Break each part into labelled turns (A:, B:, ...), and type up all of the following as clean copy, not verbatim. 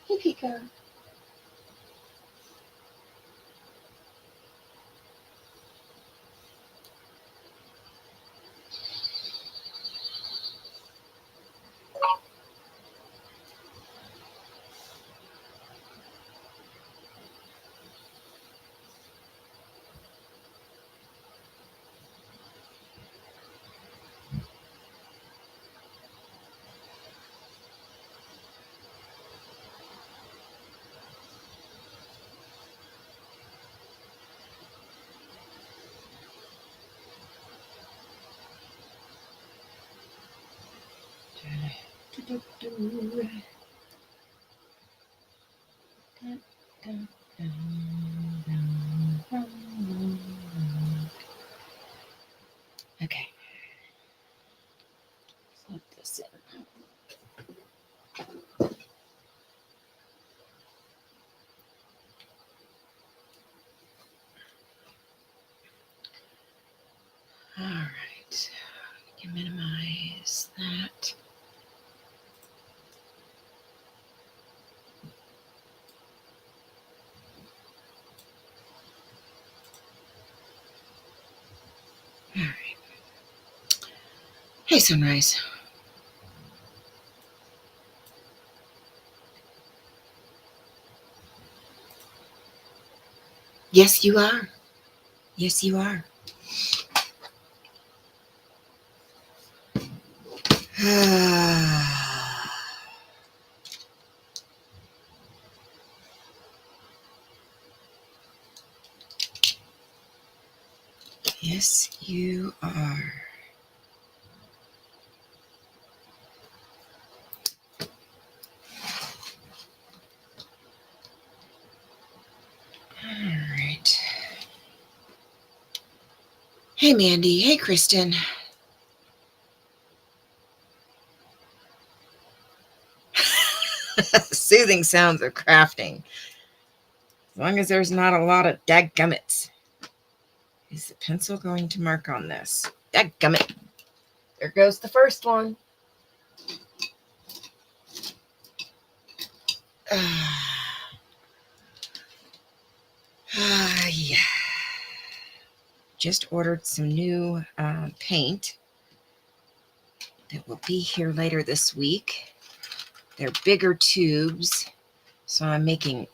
A: Hey, Pico. Okay. Plug this in. All right. We can minimize that. All right. Hey, Sunrise. Yes, you are. Yes, you are. Yes, you are. All right. Hey, Mandy. Hey, Kristen. Soothing sounds of crafting. As long as there's not a lot of dadgummits. Is the pencil going to mark on this? Dadgummit. There goes the first one. Yeah. Just ordered some new paint that will be here later this week. They're bigger tubes, so I'm making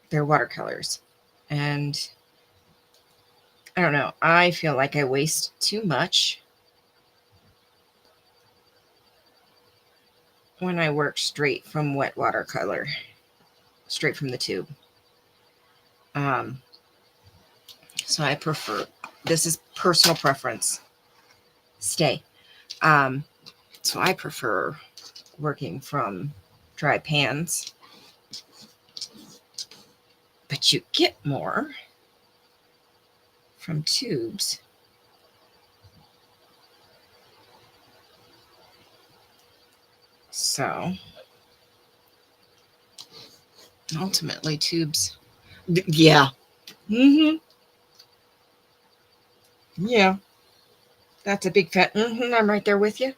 A: their watercolors. And I don't know, I feel like I waste too much when I work straight from wet watercolor, straight from the tube. So I prefer, this is personal preference. Stay. So I prefer working from dry pans, but you get more from tubes. So ultimately tubes. Yeah. Yeah. That's a big fat. I'm right there with you.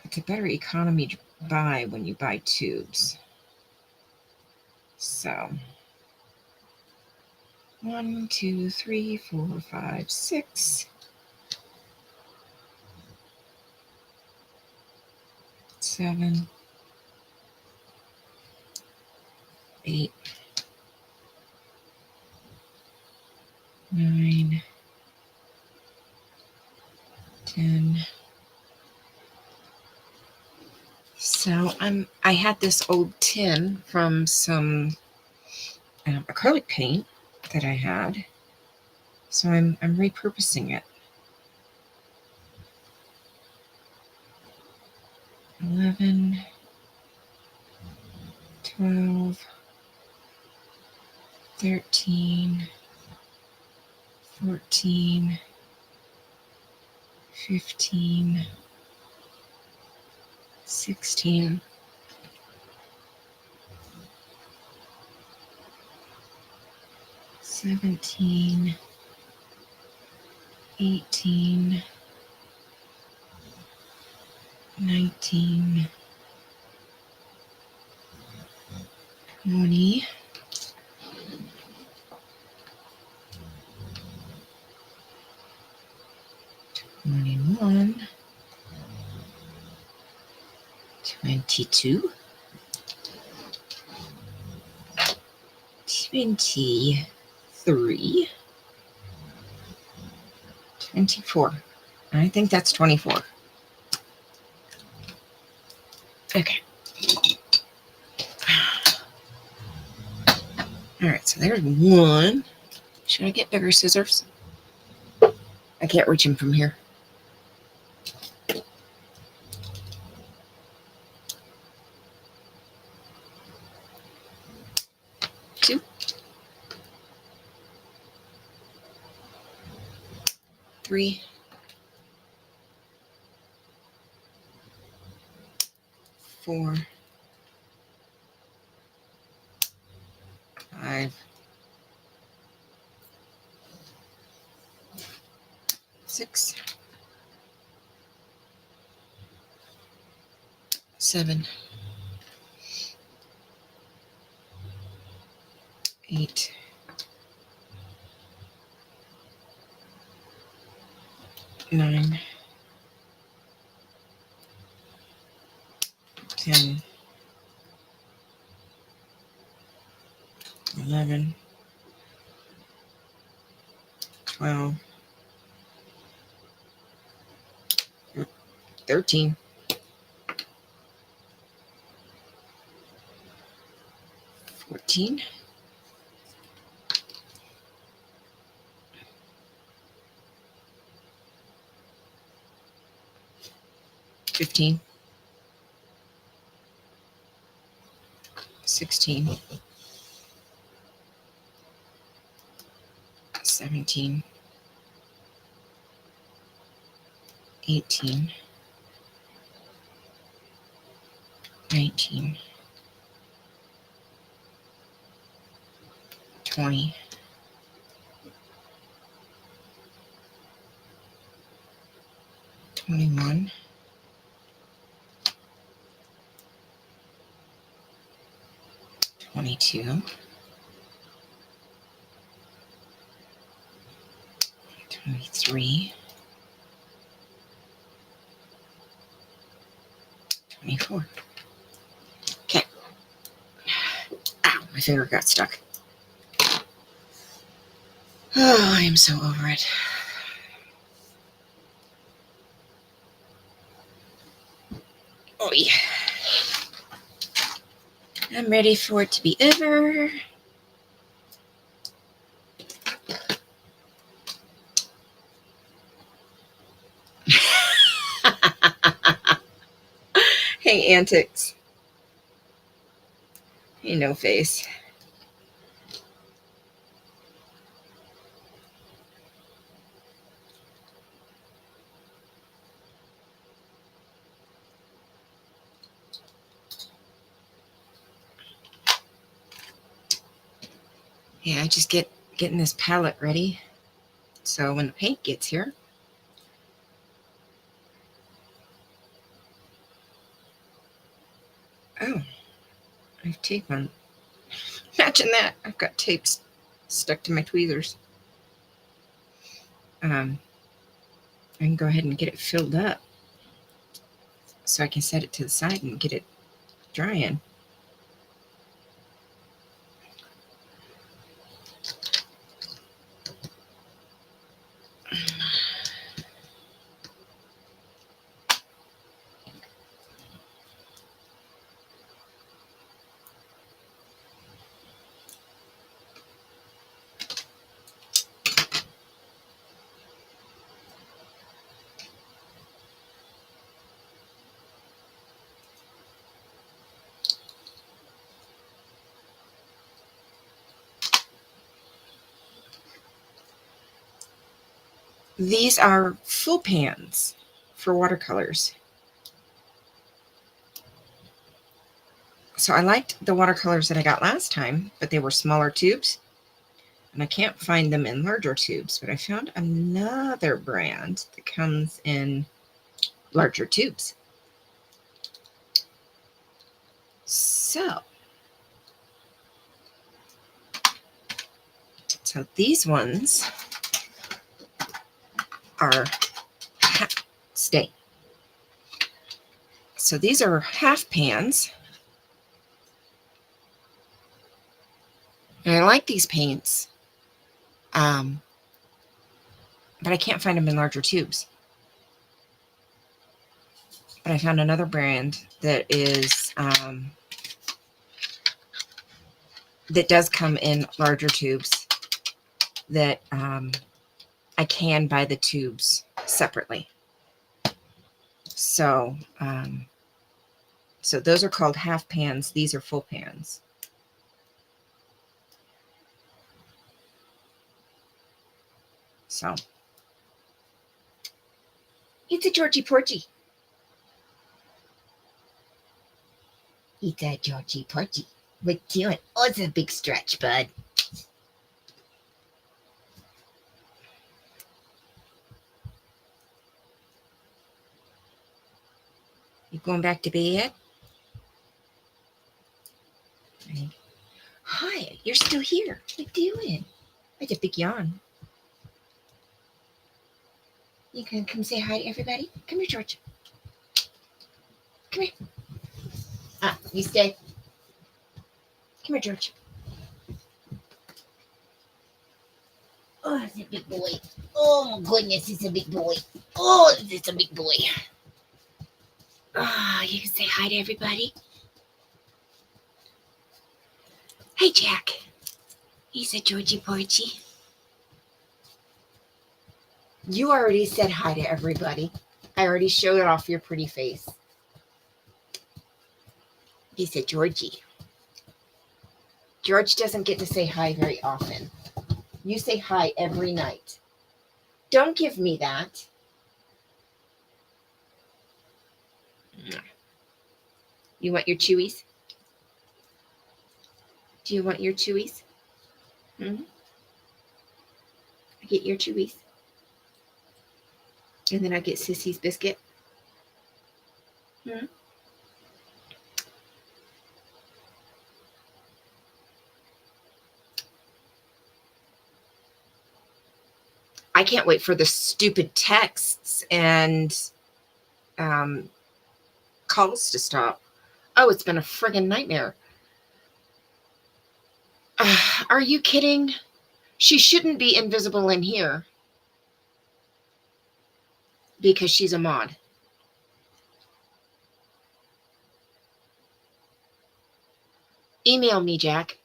A: It's a better economy buy when you buy tubes. So 1, 2, 3, 4, 5, 6, 7, 8, 9, 10. So I had this old tin from some acrylic paint that I had. So I'm repurposing it. 11, 12, 13, 14, 15, 16, 17, 18, 19, 20, 21, 22, 23, 24. I think that's 24. Okay. All right, so there's one. Should I get bigger scissors? I can't reach them from here. 2, 3, 4, 5, 6, 7, 8, 9, 10, 11, 12, 13, 14, 15, 16, 17, 18, 19, 20, 21, 22, 23, 24. Okay. Ow, my finger got stuck. Oh, I am so over it. Oh, yeah. I'm ready for it to be over. Hey, antics. Hey, no face. Yeah, I just getting this palette ready. So when the paint gets here, oh, I have tape on. Imagine that. I've got tapes stuck to my tweezers. I can go ahead and get it filled up so I can set it to the side and get it drying. These are full pans for watercolors. So I liked the watercolors that I got last time, but they were smaller tubes. And I can't find them in larger tubes, but I found another brand that comes in larger tubes. So these ones are stay. So these are half pans. And I like these paints, but I can't find them in larger tubes. But I found another brand that is that does come in larger tubes that I can buy the tubes separately. So so those are called half pans. These are full pans. So it's a Georgie Porgy. It's a Georgie Porgy. What you doing? Oh, it's a big stretch, bud. You going back to bed? Hi, you're still here. What you doing? That's a big yawn. You can come say hi to everybody. Come here, George. Come here. You stay. Come here, George. Oh, it's a big boy. Oh, my goodness, it's a big boy. Oh, it's a big boy. Oh, you can say hi to everybody. Hey, Jack. He's a Georgie Porgy. You already said hi to everybody. I already showed it off your pretty face. He's a Georgie. George doesn't get to say hi very often. You say hi every night. Don't give me that. You want your chewies? Do you want your chewies? I get your chewies. And then I get Sissy's biscuit. I can't wait for the stupid texts and calls to stop. Oh, it's been a friggin' nightmare. Are you kidding? She shouldn't be invisible in here because she's a mod. Email me, Jack.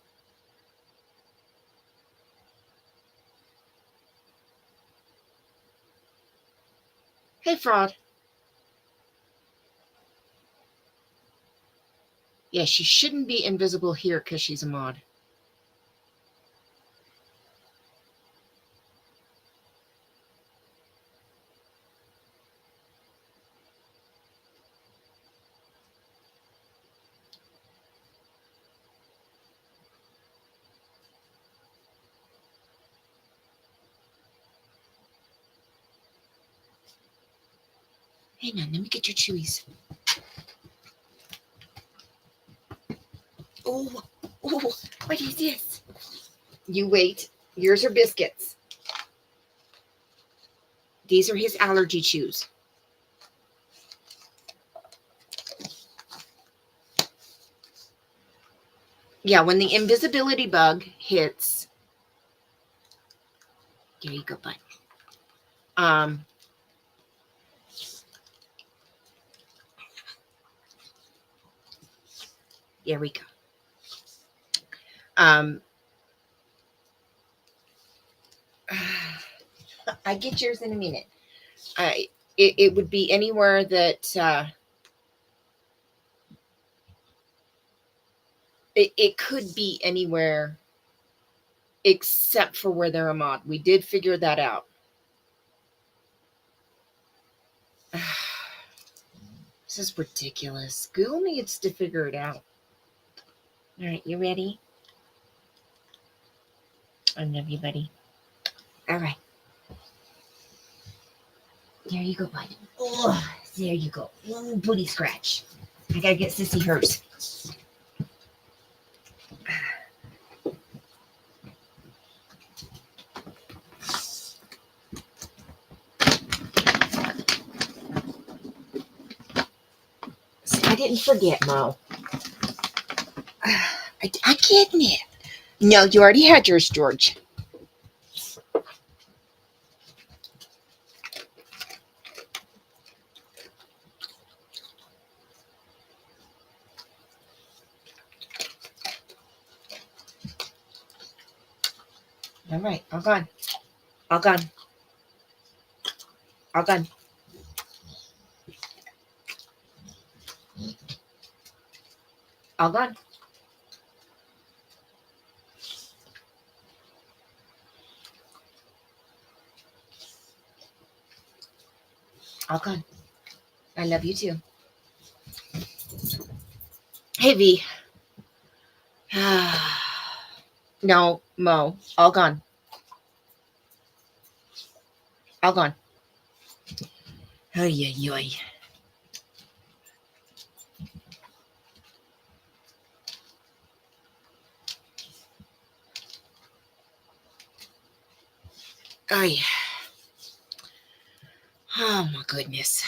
A: Hey, fraud. Yeah, she shouldn't be invisible here because she's a mod. Hang on, let me get your chewies. Oh, what is this? You wait. Yours are biscuits. These are his allergy chews. Yeah, when the invisibility bug hits. There you go, bud. There we go. I get yours in a minute. It would be anywhere that it could be anywhere except for where they're a mod. We did figure that out. This is ridiculous. Google needs to figure it out. All right, you ready? I love you, buddy. All right. There you go, bud. Oh, there you go. Booty scratch. I gotta get Sissy hers. I didn't forget, Mo. I kidding it. No, you already had yours, George. All right, all gone. All gone. All gone. All gone. All gone. I love you too. Hey, V. No, Mo. All gone. All gone. Oy, oy, oy. Oy. Oh, my goodness.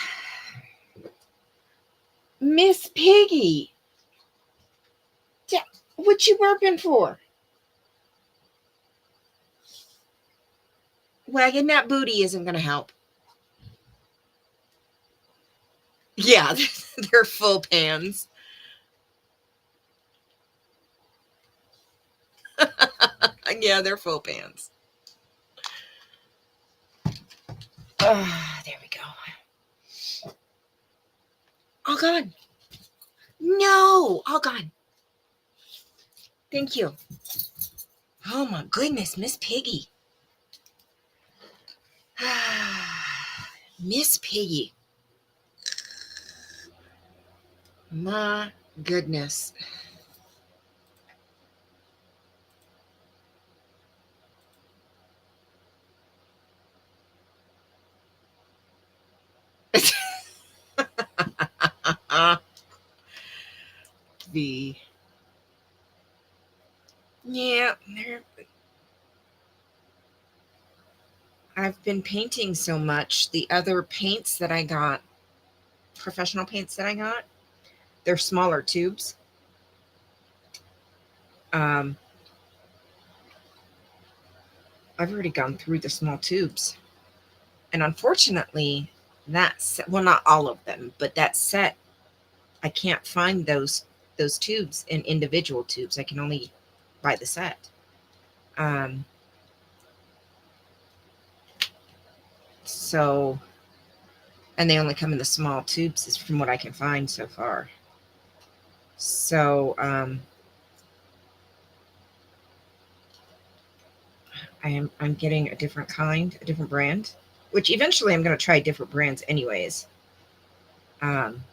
A: Miss Piggy. What you burping for? Wagging that booty isn't going to help. Yeah, they're full pans. Yeah, they're full pans. There we go. All gone. No, all gone. Thank you. Oh my goodness, Miss Piggy. Miss Piggy. My goodness. The yeah, I've been painting so much. The other paints that I got, professional paints that I got, they're smaller tubes. I've already gone through the small tubes. And unfortunately, that set, well, not all of them, but that set, I can't find those tubes in individual tubes. I can only buy the set. So, and they only come in the small tubes, is from what I can find so far. So, I'm getting a different kind, a different brand, which eventually I'm going to try different brands anyways. And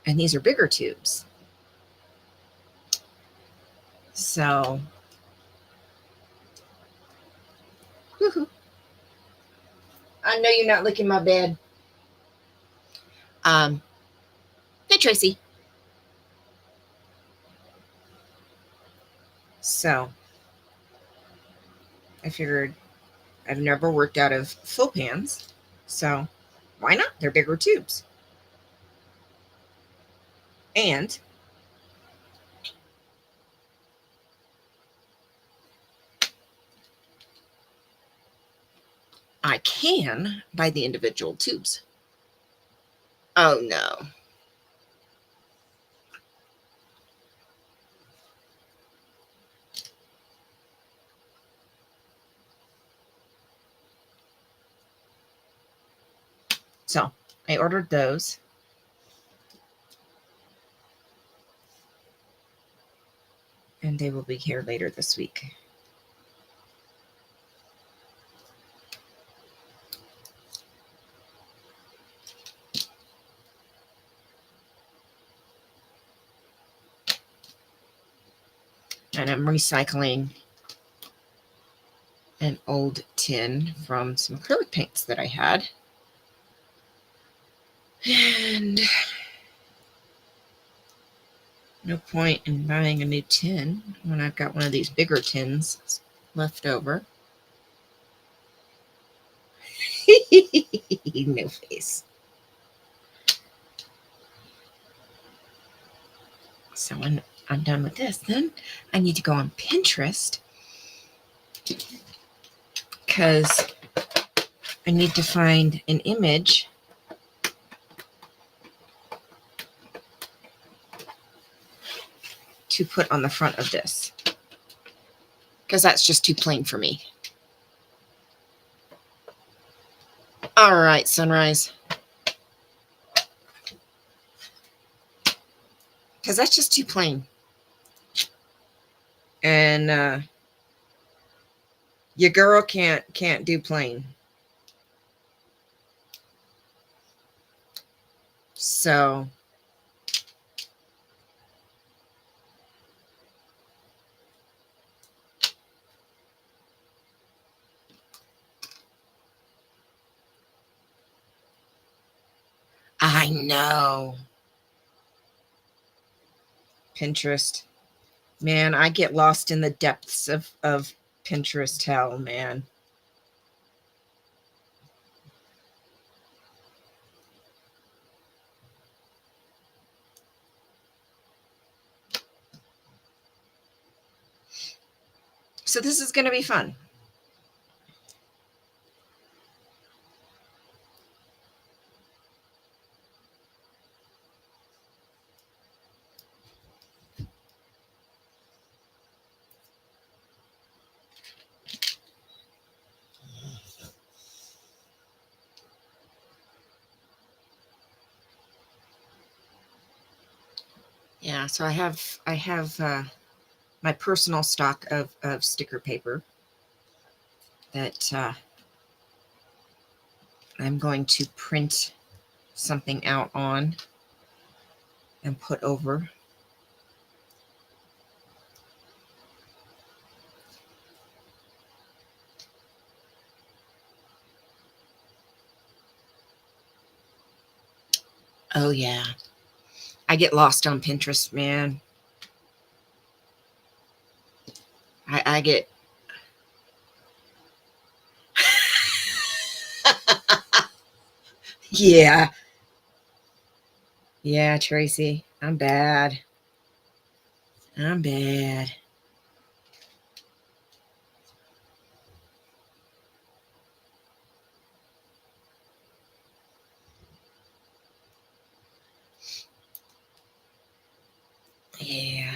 A: these are bigger tubes. So, woohoo. I know you're not licking my bed. Hey, Tracy. So, I figured I've never worked out of full pans. So, why not? They're bigger tubes. And I can buy the individual tubes. Oh, no. So, I ordered those. And they will be here later this week. And I'm recycling an old tin from some acrylic paints that I had. And no point in buying a new tin when I've got one of these bigger tins left over. No face. So when I'm done with this, then I need to go on Pinterest because I need to find an image to put on the front of this, because that's just too plain for me. All right, sunrise. Because that's just too plain. And your girl can't do plain. So I know. Pinterest. Man, I get lost in the depths of Pinterest hell, man. So this is going to be fun. Yeah, so I have my personal stock of sticker paper that I'm going to print something out on and put over. Oh yeah, I get lost on Pinterest, man. I get yeah. Yeah, Tracy, I'm bad. I'm bad. Yeah.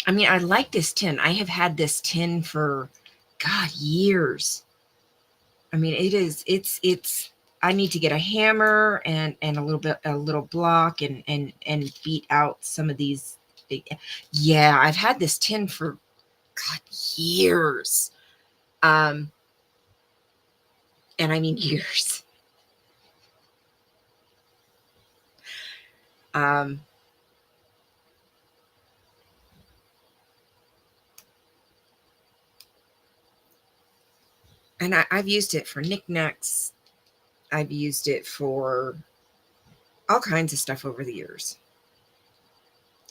A: I mean, I like this tin. I have had this tin for, God, years. I mean, it's I need to get a hammer and a little block and beat out some of these big, yeah, I've had this tin for, God, years. And I mean years. Um and I've used it for knickknacks. I've used it for all kinds of stuff over the years.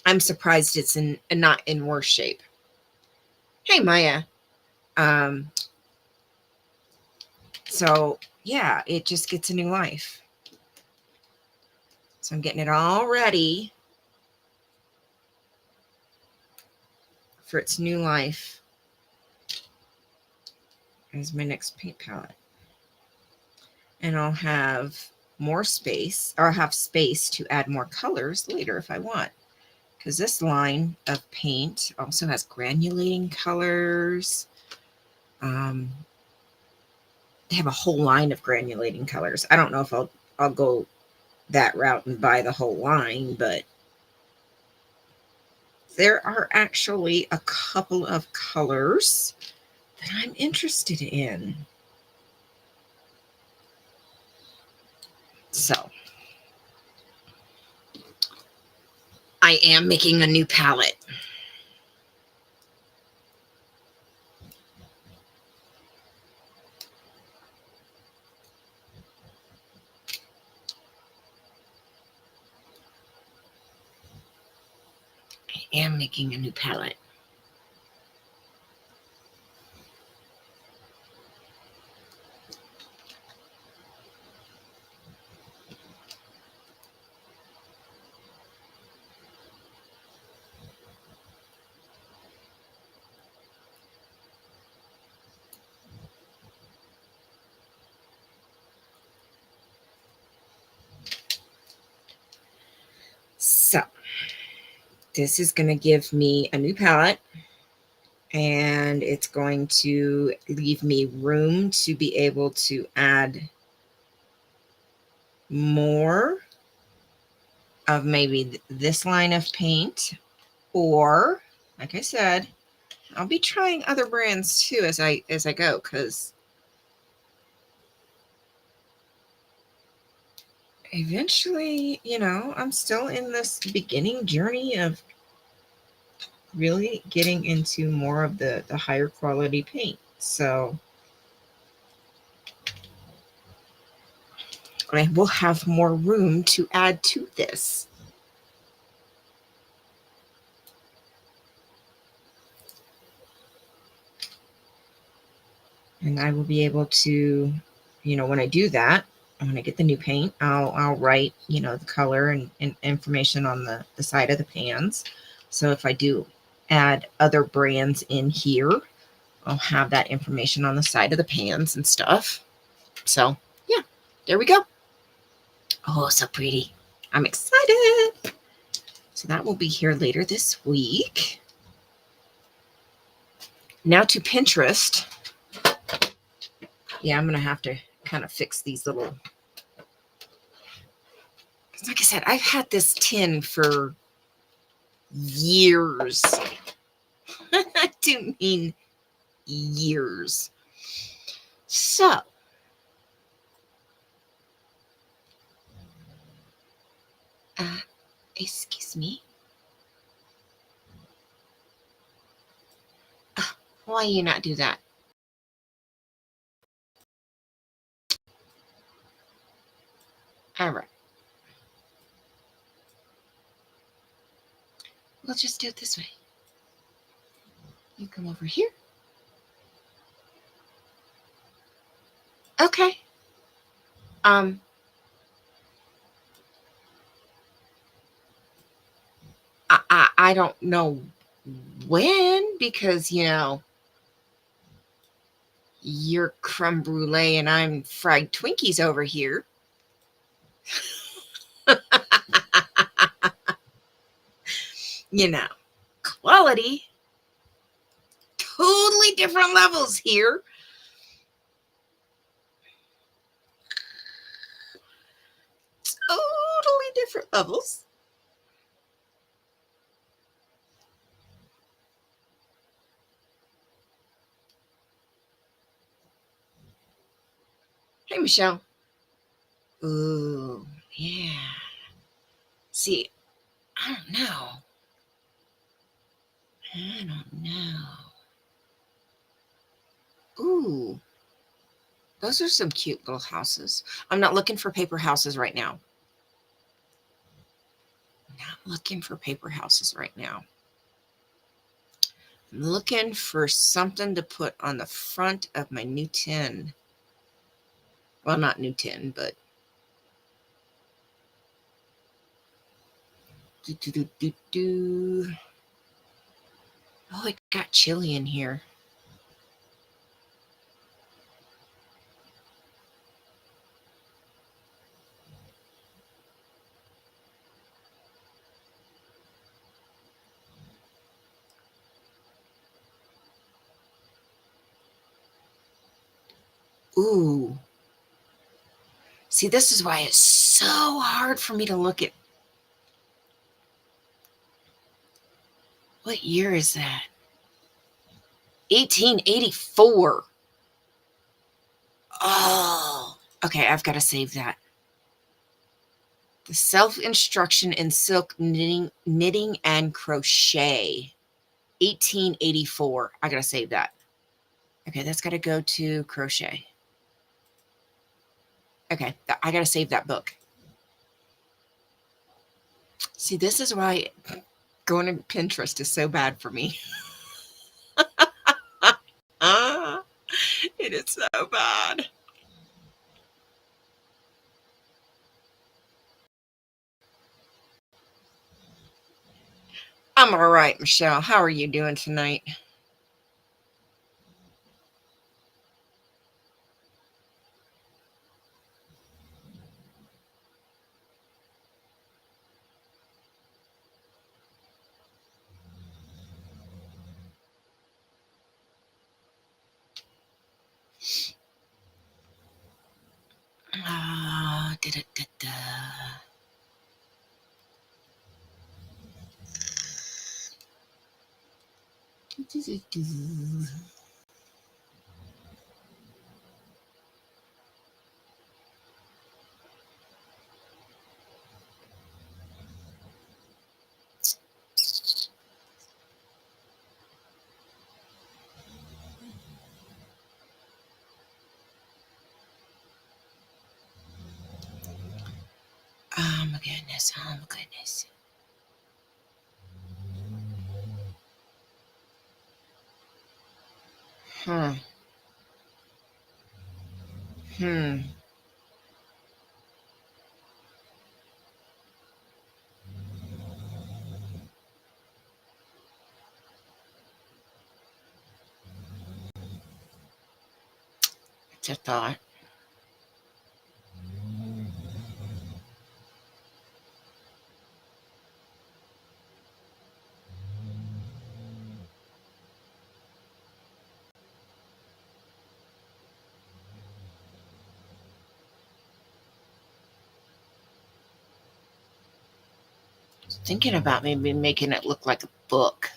A: I'm surprised it's not in worse shape. Hey, Maya. Um, so yeah, it just gets a new life. So I'm getting it all ready for its new life as my next paint palette. And I'll have more space, or I'll have space to add more colors later if I want. Because this line of paint also has granulating colors. They have a whole line of granulating colors. I don't know if I'll go that route and buy the whole line, but there are actually a couple of colors that I'm interested in. So I am making a new palette. am making a new palette. So this is going to give me a new palette, and it's going to leave me room to be able to add more of maybe this line of paint, or like I said, I'll be trying other brands too as I go, because eventually, I'm still in this beginning journey of really getting into more of the higher quality paint. So I will have more room to add to this. And I will be able to, when I do that, when I get the new paint, I'll write, the color and information on the side of the pans. So if I do add other brands in here, I'll have that information on the side of the pans and stuff. So yeah, there we go. Oh, so pretty. I'm excited. So that will be here later this week. Now to Pinterest. Yeah, I'm going to have to kind of fix these little... Like I said, I've had this tin for years. I do mean years. So, excuse me. Why you not do that? All right. We'll just do it this way. You come over here. Okay. I don't know when, because, you're creme brulee and I'm fried Twinkies over here. Quality. Totally different levels here. Totally different levels. Hey, Michelle. Ooh, yeah. See, I don't know. Ooh, those are some cute little houses. I'm not looking for paper houses right now. Not looking for paper houses right now. I'm looking for something to put on the front of my new tin. Well, not new tin, but Oh, it got chilly in here. Ooh. See, this is why it's so hard for me to look at. What year is that? 1884. Oh, okay. I've got to save that. The self-instruction in silk knitting and crochet. 1884. I got to save that. Okay, that's got to go to crochet. Okay, I got to save that book. See, this is why Going to Pinterest is so bad for me. It is so bad. I'm all right, Michelle. How are you doing tonight? Da. Oh my goodness. Oh my goodness. Hmm. Hmm. It's a thought. Thinking about maybe making it look like a book.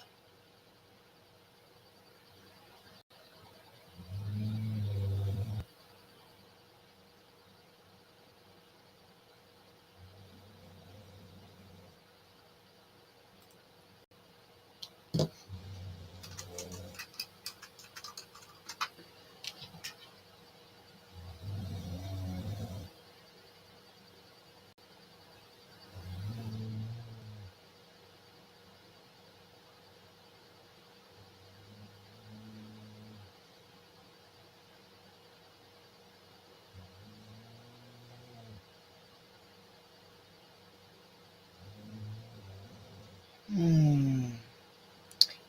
A: Hmm.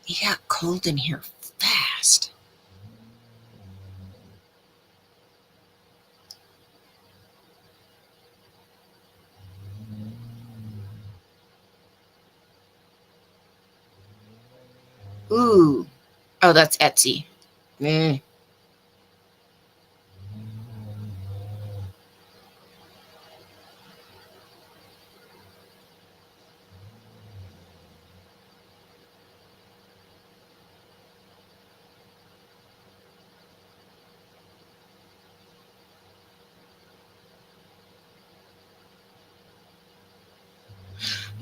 A: It got cold in here fast. Ooh. Oh, that's Etsy. Mm.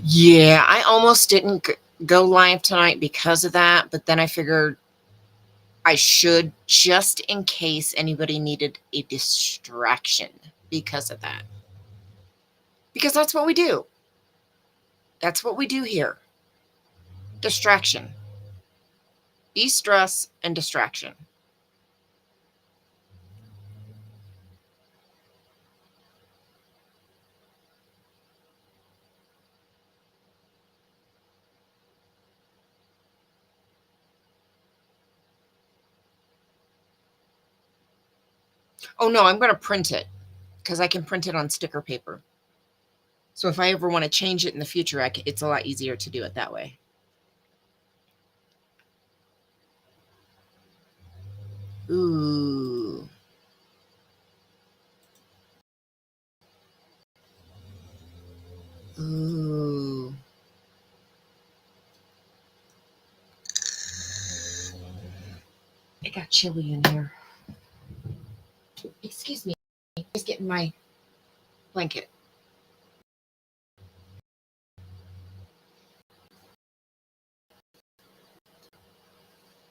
A: Yeah, I almost didn't go live tonight because of that, but then I figured I should just in case anybody needed a distraction because of that. Because that's what we do. That's what we do here. Distraction. De-stress and distraction. Oh no, I'm going to print it because I can print it on sticker paper. So if I ever want to change it in the future, it's a lot easier to do it that way. Ooh. Ooh. It got chilly in here. Excuse me. Just getting my blanket.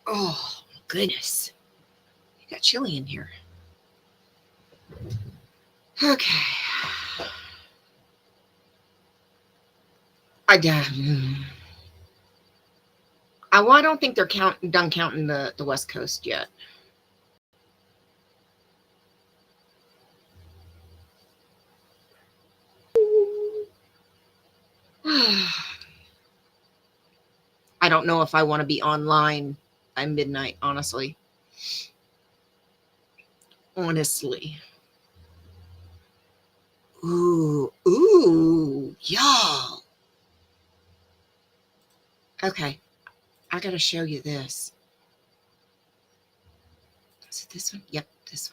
A: Oh, goodness. It got chilly in here. Okay. I got. Well, I don't think they're done counting the West Coast yet. I don't know if I want to be online by midnight, honestly. Honestly. Ooh, y'all. Okay, I gotta show you this. Is it this one? Yep, this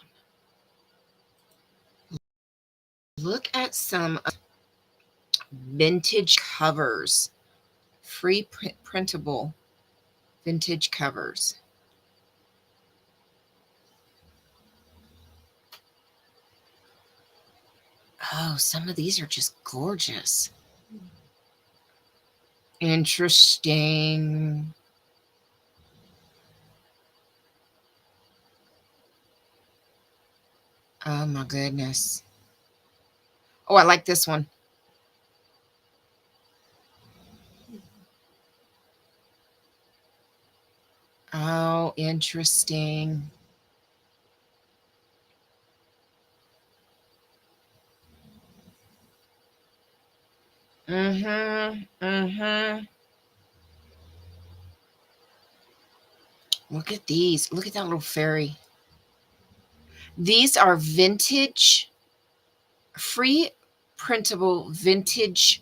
A: one. Look at some vintage covers. Free printable vintage covers. Oh, some of these are just gorgeous. Interesting. Oh my goodness. Oh, I like this one. Oh, interesting. Mm-hmm. Look at these. Look at that little fairy. These are vintage, free printable vintage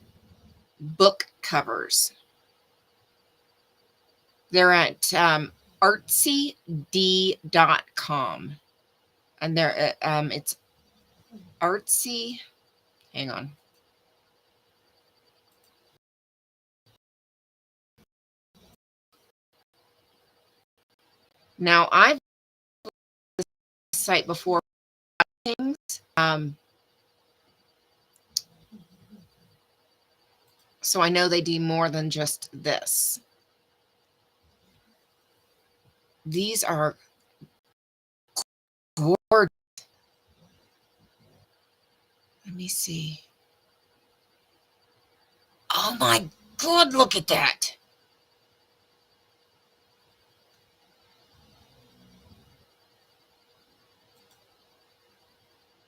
A: book covers. They're at artsyd.com. And they're it's artsy. Hang on. Now I've this site before things. So I know they do more than just this. These are gorgeous. Let me see. Oh my God, look at that.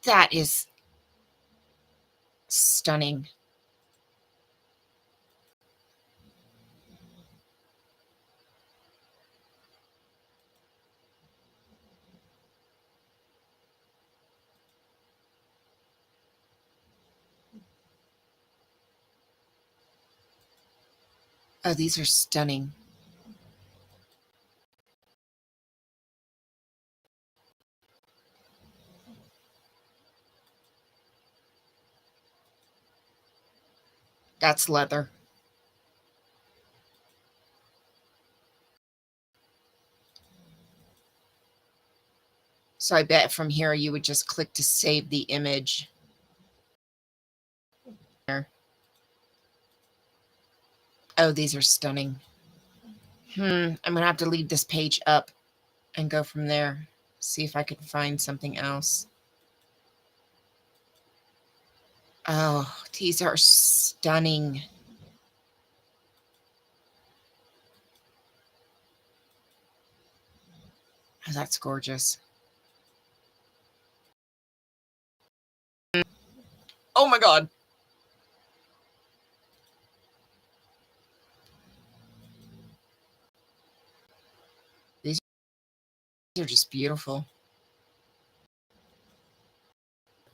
A: That is stunning. Oh, these are stunning. That's leather. So I bet from here you would just click to save the image. Oh, these are stunning. I'm going to have to leave this page up and go from there. See if I can find something else. Oh, these are stunning. Oh, that's gorgeous. Oh my God. These are just beautiful.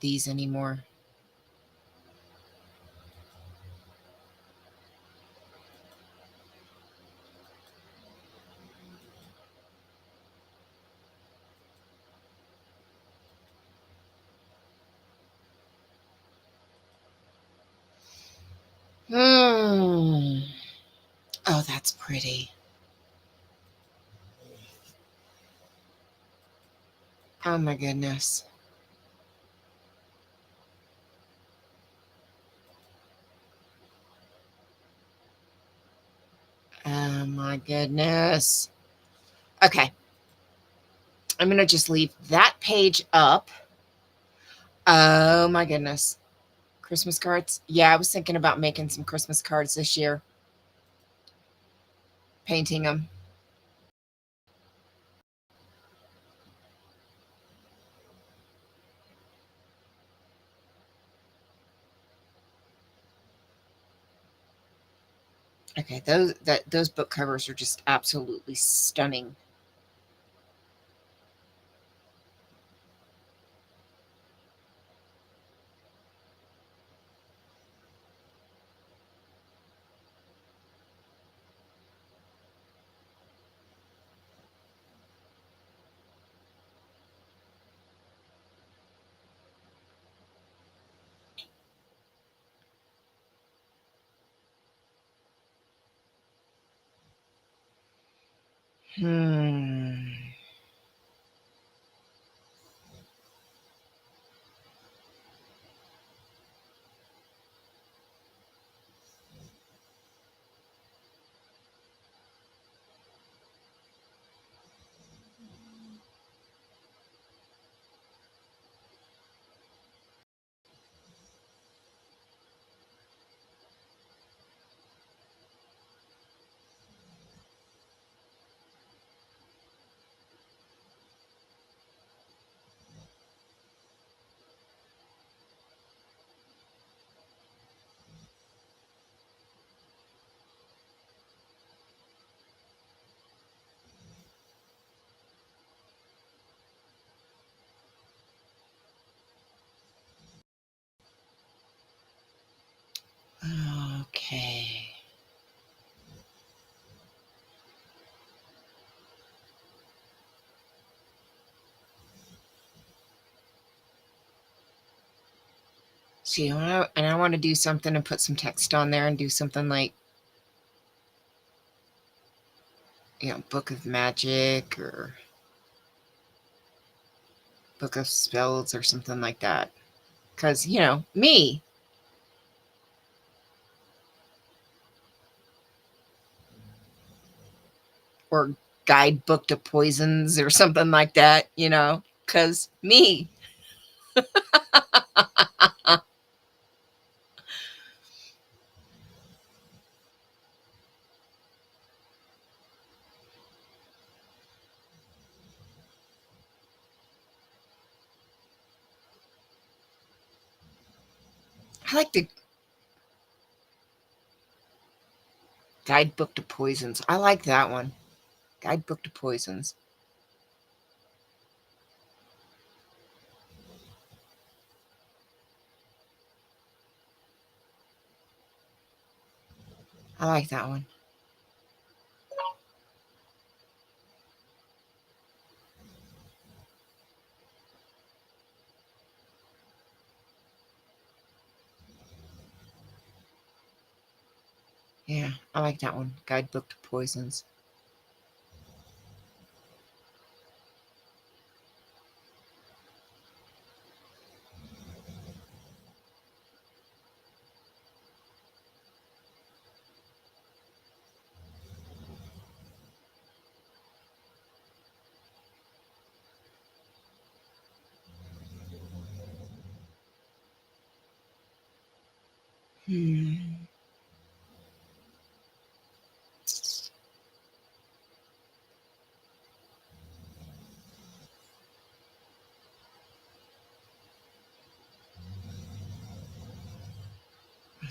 A: These anymore. Oh, that's pretty. Oh my goodness. Oh my goodness. Okay. I'm going to just leave that page up. Oh my goodness. Christmas cards. Yeah, I was thinking about making some Christmas cards this year. painting them. Okay, those book covers are just absolutely stunning. Hmm. Okay. See, I want to do something and put some text on there and do something like, Book of Magic or Book of Spells or something like that. Because, me. Or Guidebook to Poisons or something like that, because me. I like the Guidebook to Poisons. I like that one. Guidebook to Poisons. I like that one. Yeah, I like that one. Guidebook to Poisons. Hmm.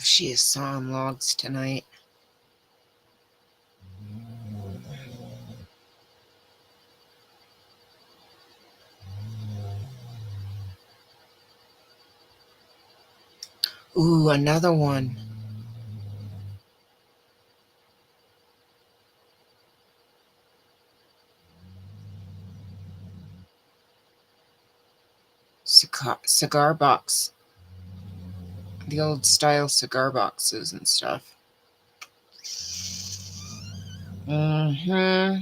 A: She is sawing logs tonight. Ooh, another one. Cigar box. The old style cigar boxes and stuff. Mm-hmm.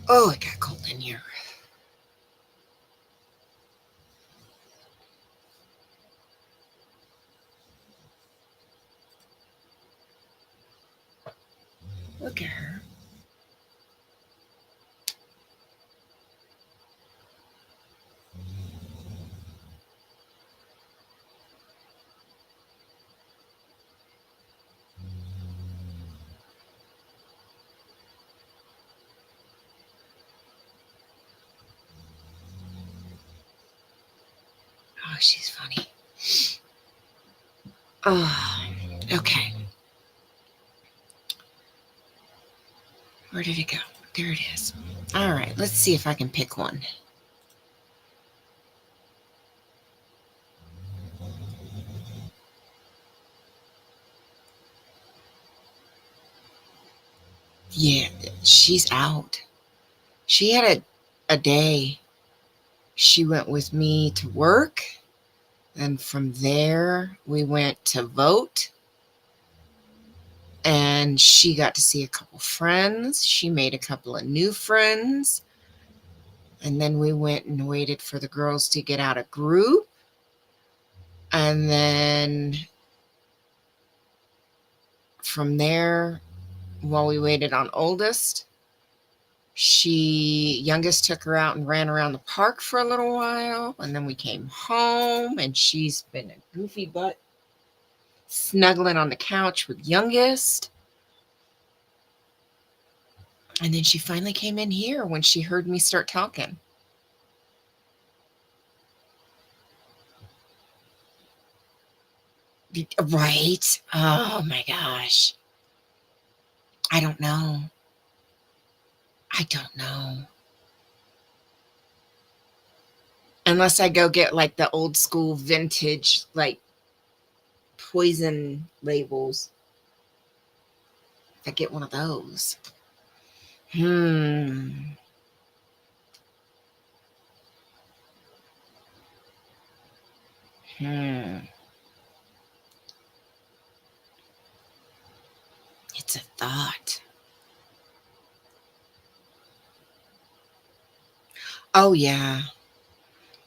A: Oh, it got cold in here. Look at her. Oh, she's funny. Oh, okay. Where did it go? There it is. All right, let's see if I can pick one. Yeah, she's out. She had a day. She went with me to work. And from there, we went to vote. And she got to see a couple friends. She made a couple of new friends. And then we went and waited for the girls to get out of group. And then from there, while we waited on oldest, youngest took her out and ran around the park for a little while. And then we came home and she's been a goofy butt snuggling on the couch with youngest. And then she finally came in here when she heard me start talking. Right? Oh my gosh. I don't know. I don't know. Unless I go get like the old school vintage, like poison labels. If I get one of those. Hmm. Hmm. It's a thought. Oh yeah.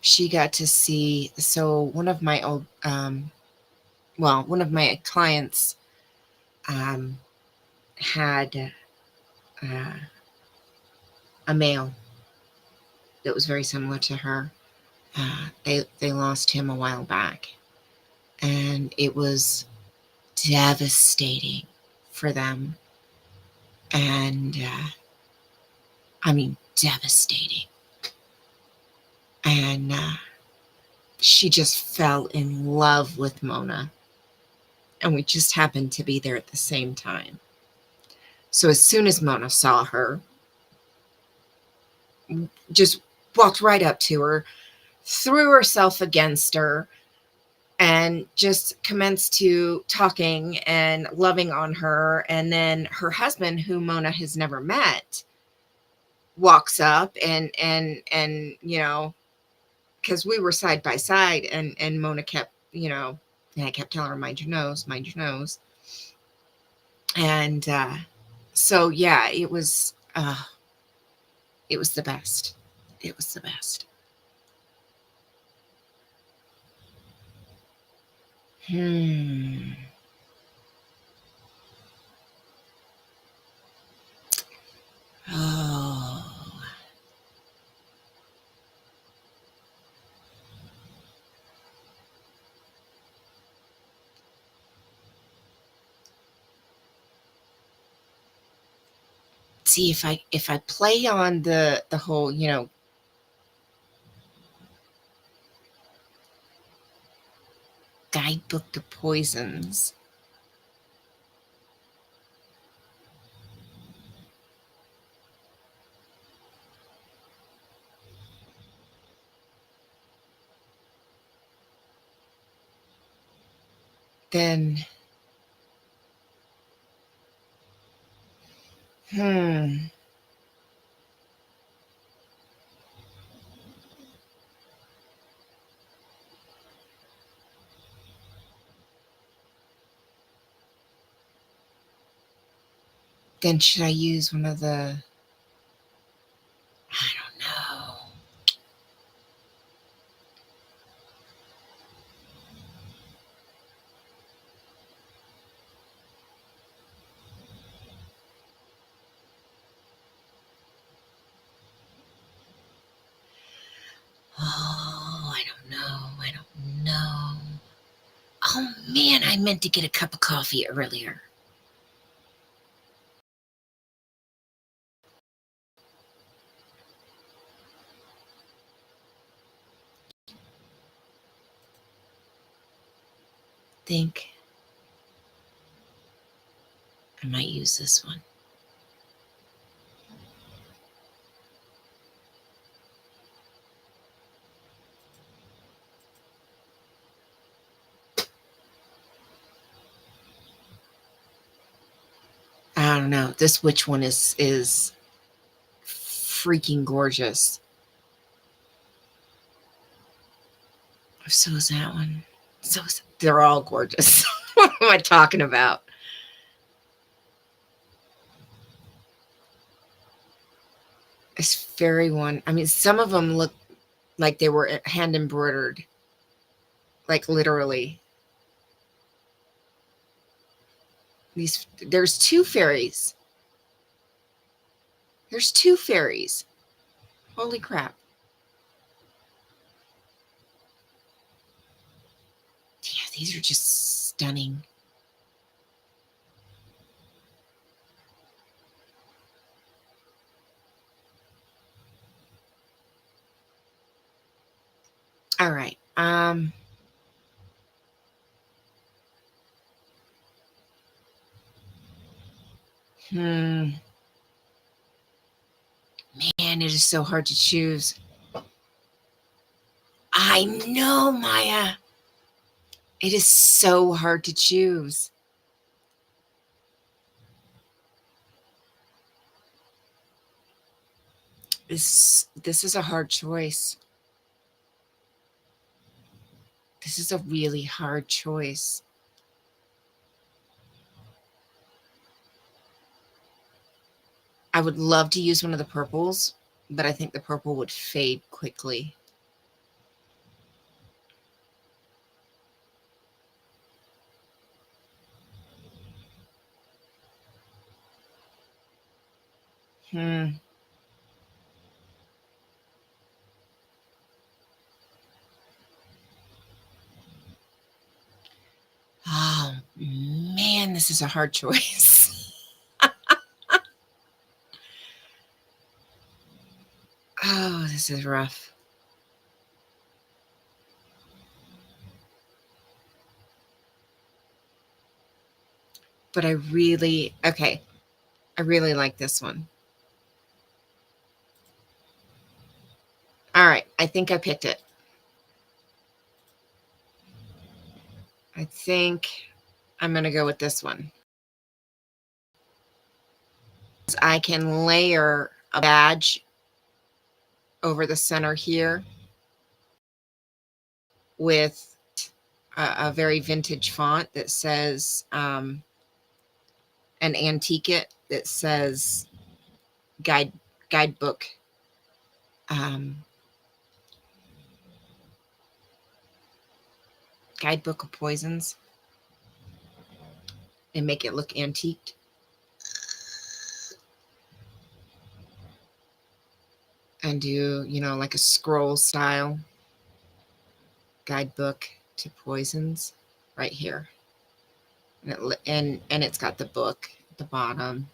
A: She got to see, so one of my old one of my clients um had uh, a male that was very similar to her. They lost him a while back, and it was devastating for them. And I mean, devastating. And she just fell in love with Mona, and we just happened to be there at the same time. So as soon as Mona saw her, just walked right up to her, threw herself against her, and just commenced to talking and loving on her. And then her husband, who Mona has never met, walks up and because we were side by side, and Mona kept, and I kept telling her, mind your nose, mind your nose. And so yeah, it was the best. It was the best. Hmm. Oh. See, if I play on the whole, guidebook to poisons, then hmm, then should I use one of the I don't know. Oh, I don't know. I don't know. Oh man, I meant to get a cup of coffee earlier. Think I might use this one. I don't know. This which one is freaking gorgeous. So is that one. They're all gorgeous. What am I talking about? This fairy one. I mean, some of them look like they were hand embroidered, like literally. There's two fairies. There's two fairies. Holy crap. Yeah, these are just stunning. All right. Man, it is so hard to choose. I know, Maya. It is so hard to choose. This is a hard choice. This is a really hard choice. I would love to use one of the purples, but I think the purple would fade quickly. Hmm. Oh, man, this is a hard choice. Oh, this is rough. But I really like this one. All right, I think I picked it. I think I'm going to go with this one. I can layer a badge over the center here with a very vintage font that says an antique it that says guidebook um, guidebook of poisons, and make it look antiqued. And do, like a scroll style guidebook to poisons right here. And it's got the book at the bottom.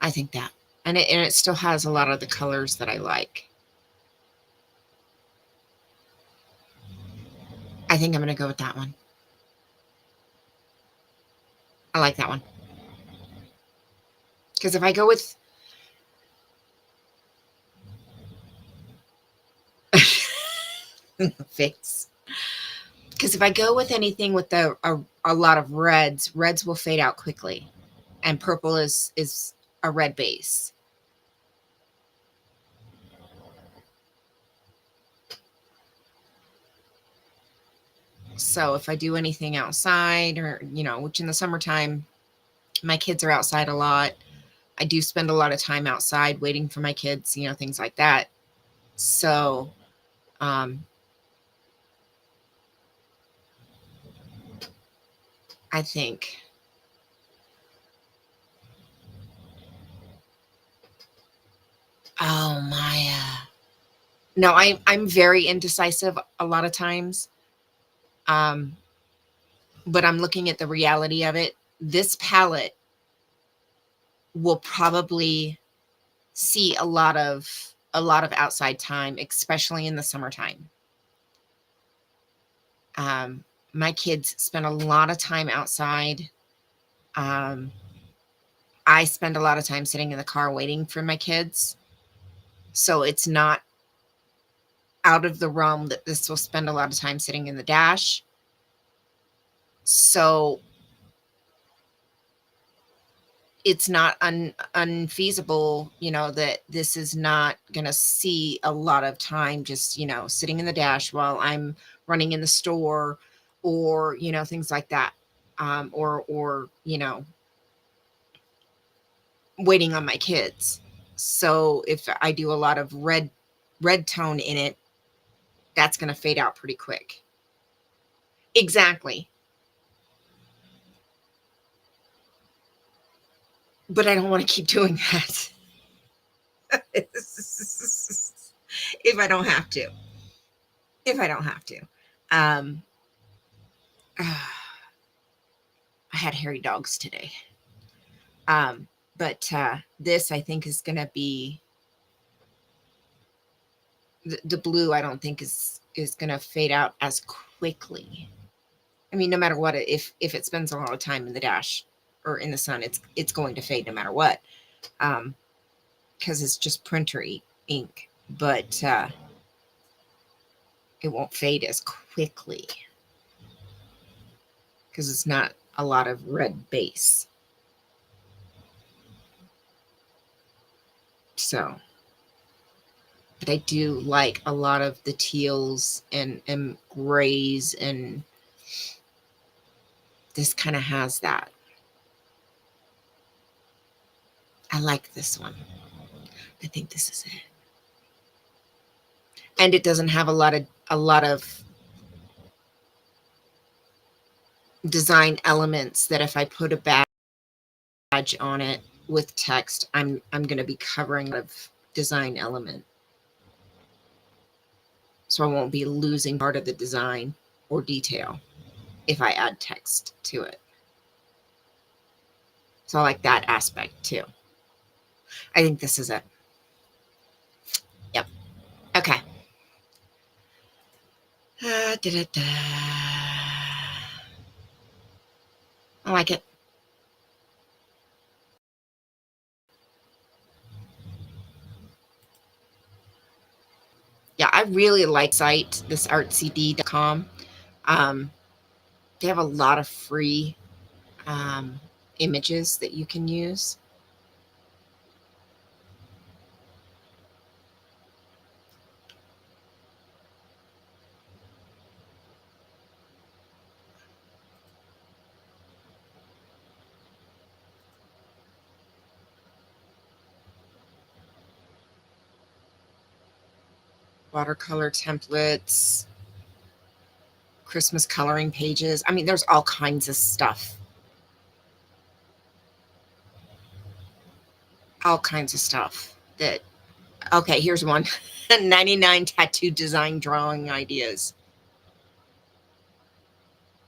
A: I think that. And it still has a lot of the colors that I like. I think I'm going to go with that one. I like that one. Because if I go with fix, because if I go with anything with a lot of reds will fade out quickly, and purple is a red base. So if I do anything outside, or which in the summertime My kids are outside a lot. I do spend a lot of time outside waiting for my kids, things like that. So, I think, oh, Maya. No, I'm very indecisive a lot of times. Um, but I'm looking at the reality of it. This palette will probably see a lot of outside time, especially in the summertime. Um, my kids spend a lot of time outside. Um, I spend a lot of time sitting in the car waiting for my kids. So it's not out of the realm that this will spend a lot of time sitting in the dash. So it's not unfeasible, that this is not going to see a lot of time just, sitting in the dash while I'm running in the store, or, things like that. Or, waiting on my kids. So if I do a lot of red tone in it, that's going to fade out pretty quick. Exactly. But I don't want to keep doing that. If I don't have to. If I don't have to. Um, I had hairy dogs today. But this, I think, is going to be the blue. I don't think is going to fade out as quickly. I mean, no matter what, if it spends a lot of time in the dash or in the sun, it's going to fade no matter what, because it's just printer ink. But it won't fade as quickly because it's not a lot of red base. So, but I do like a lot of the teals and grays, and this kind of has that. I like this one. I think this is it. And it doesn't have a lot of design elements that if I put a badge on it with text, I'm going to be covering a lot of design element. So I won't be losing part of the design or detail if I add text to it. So I like that aspect too. I think this is it. Yep. Okay. Da-da-da. I like it. Yeah, I really like site, this artcd.com. They have a lot of free images that you can use. Watercolor templates, Christmas coloring pages. I mean, there's all kinds of stuff. All kinds of stuff that, okay, here's one. 99 tattoo design drawing ideas.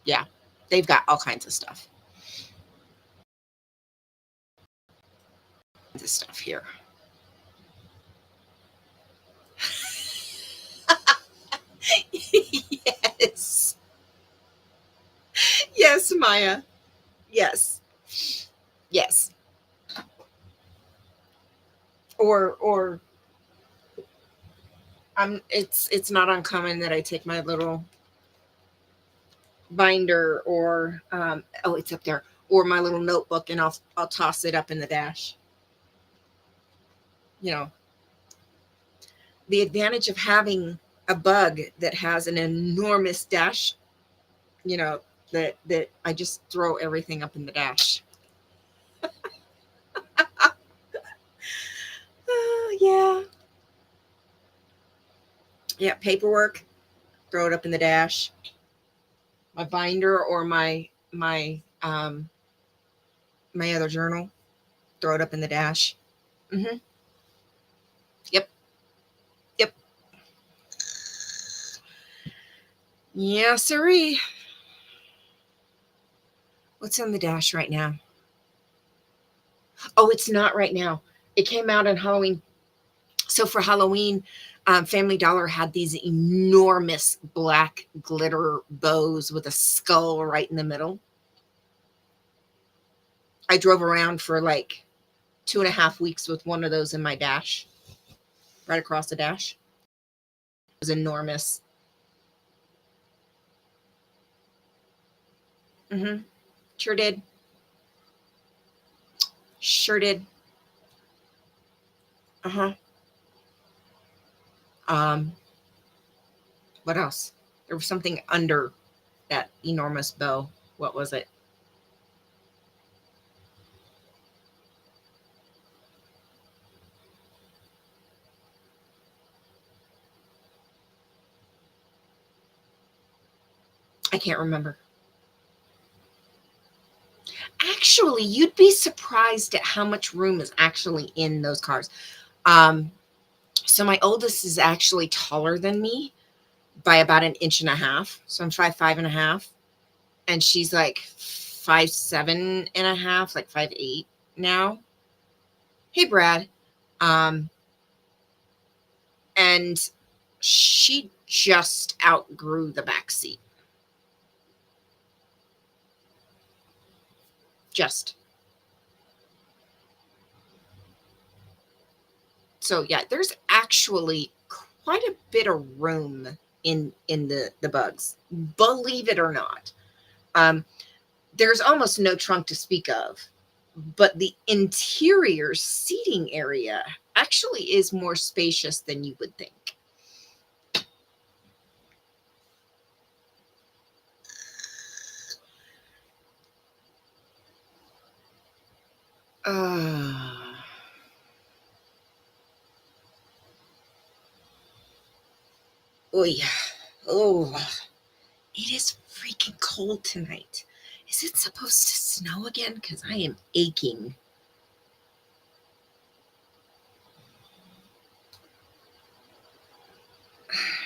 A: Yeah, they've got all kinds of stuff. This stuff here. Yes. Yes, Maya. Yes. Yes. Or it's not uncommon that I take my little binder, or oh, it's up there, or my little notebook, and I'll toss it up in the dash. You know, the advantage of having a bug that has an enormous dash, that I just throw everything up in the dash. Yeah. Yeah, paperwork, throw it up in the dash. My binder or my other journal, throw it up in the dash. Mm-hmm. Yep. Yep. Yeah, sirree. What's on the dash right now? Oh, it's not right now. It came out on Halloween. So for Halloween, Family Dollar had these enormous black glitter bows with a skull right in the middle. I drove around for like 2.5 weeks with one of those in my dash, right across the dash. It was enormous. Mm-hmm. Sure did. Sure did. Uh-huh. Um, what else? There was something under that enormous bow. What was it? I can't remember. Actually, you'd be surprised at how much room is actually in those cars. Um, so my oldest is actually taller than me by about an inch and a half. So I'm 5'5.5", and she's like 5'7.5", like 5'8" now. Hey, Brad. Um, and she just outgrew the back seat. Just. So yeah, there's actually quite a bit of room in the bugs, believe it or not. Um, there's almost no trunk to speak of, but the interior seating area actually is more spacious than you would think. Uh, oh yeah. Oh, it is freaking cold tonight. Is it supposed to snow again? Because I am aching.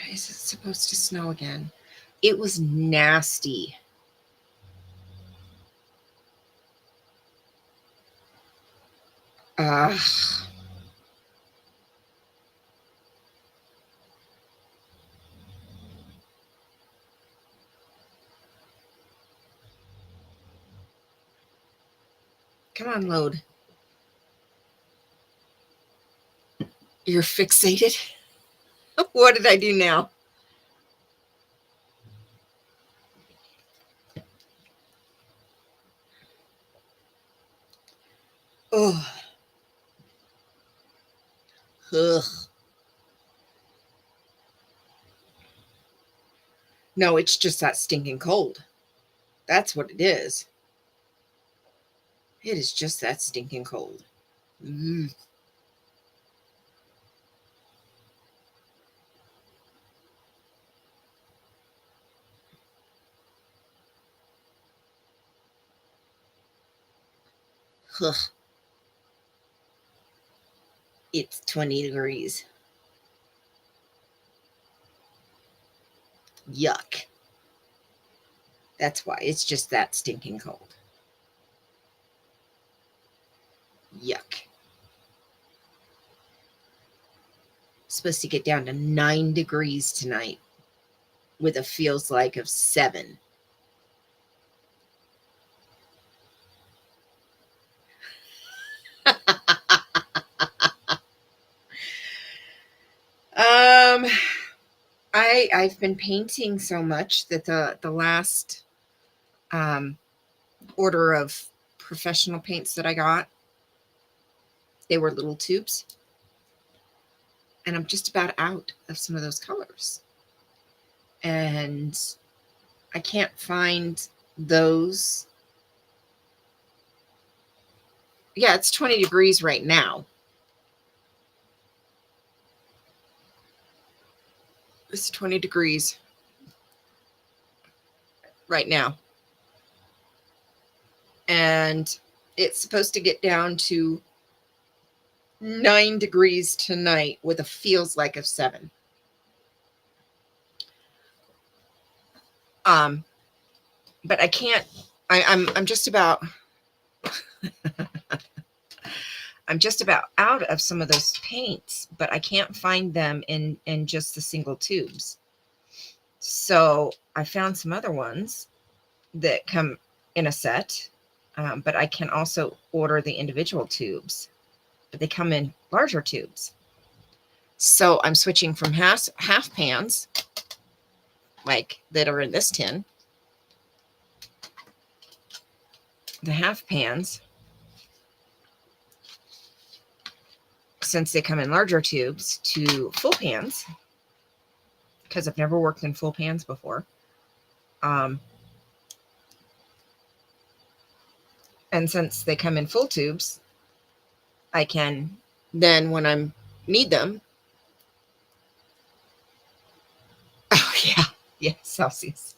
A: Is it supposed to snow again? It was nasty. Ugh. Come on, load. You're fixated? What did I do now? Oh. Ugh. No, it's just that stinking cold. That's what it is. It is just that stinking cold. Mm. Ugh. It's 20 degrees. Yuck. That's why. It's just that stinking cold. Yuck. Supposed to get down to 9 degrees tonight with a feels like of 7. Um, I've been painting so much that the last um order of professional paints that I got, they were little tubes, and I'm just about out of some of those colors. And I can't find those. Yeah, it's 20 degrees right now. It's 20 degrees right now. And it's supposed to get down to 9 degrees tonight with a feels like of 7. But I can't, I'm just about, I'm just about out of some of those paints, but I can't find them in just the single tubes. So I found some other ones that come in a set, but I can also order the individual tubes, but they come in larger tubes. So I'm switching from half pans, like that are in this tin, the half pans, since they come in larger tubes, to full pans, because I've never worked in full pans before. And since they come in full tubes, I can then, when I need them, oh yeah, Celsius.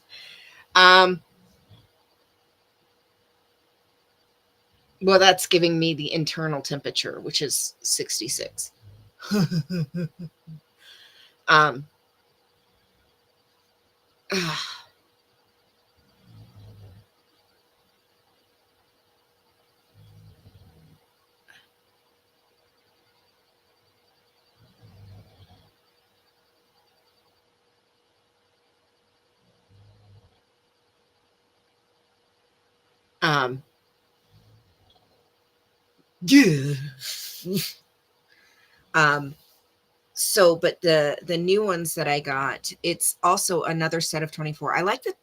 A: Well, that's giving me the internal temperature, which is 66. um, um, yeah. um, so, but the new ones that I got, it's also another set of 24. I like that.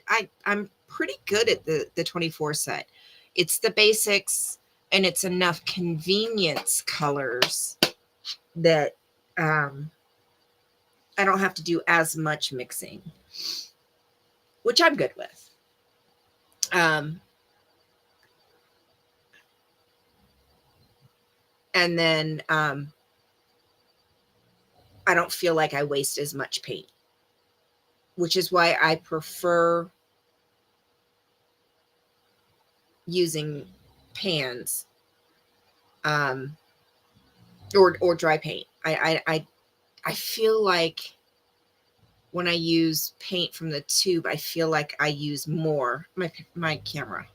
A: I'm pretty good at the 24 set. It's the basics, and it's enough convenience colors that I don't have to do as much mixing, which I'm good with. And then I don't feel like I waste as much paint, which is why I prefer using pans or dry paint. I feel like when I use paint from the tube, I feel like I use more. My camera.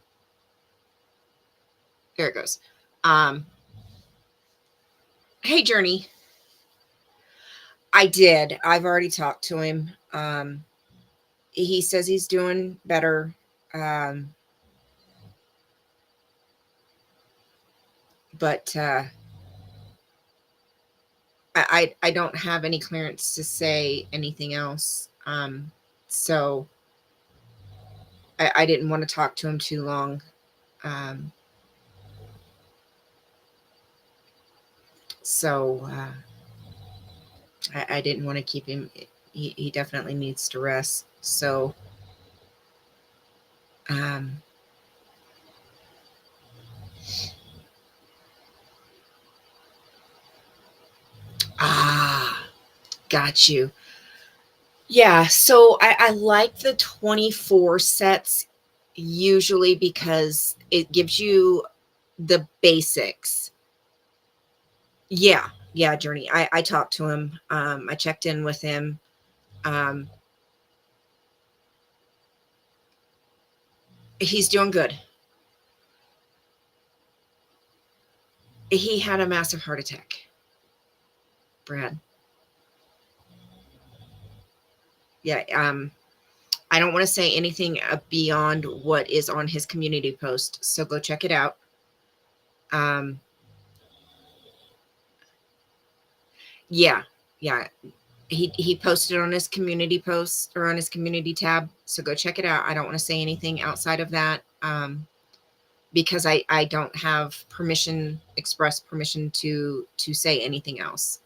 A: There it goes. Hey, Journey. I did. I've already talked to him. He says he's doing better. But I don't have any clearance to say anything else. So I didn't want to talk to him too long. So I didn't want to keep him. He definitely needs to rest. So got you. Yeah, so I like the 24 sets usually because it gives you the basics. Yeah, Journey. I talked to him. I checked in with him. He's doing good. He had a massive heart attack, Brad. Yeah, I don't want to say anything beyond what is on his community post, so go check it out. Yeah, yeah. He posted on his community post or on his community tab, so go check it out. I don't want to say anything outside of that because I don't have express permission to say anything else.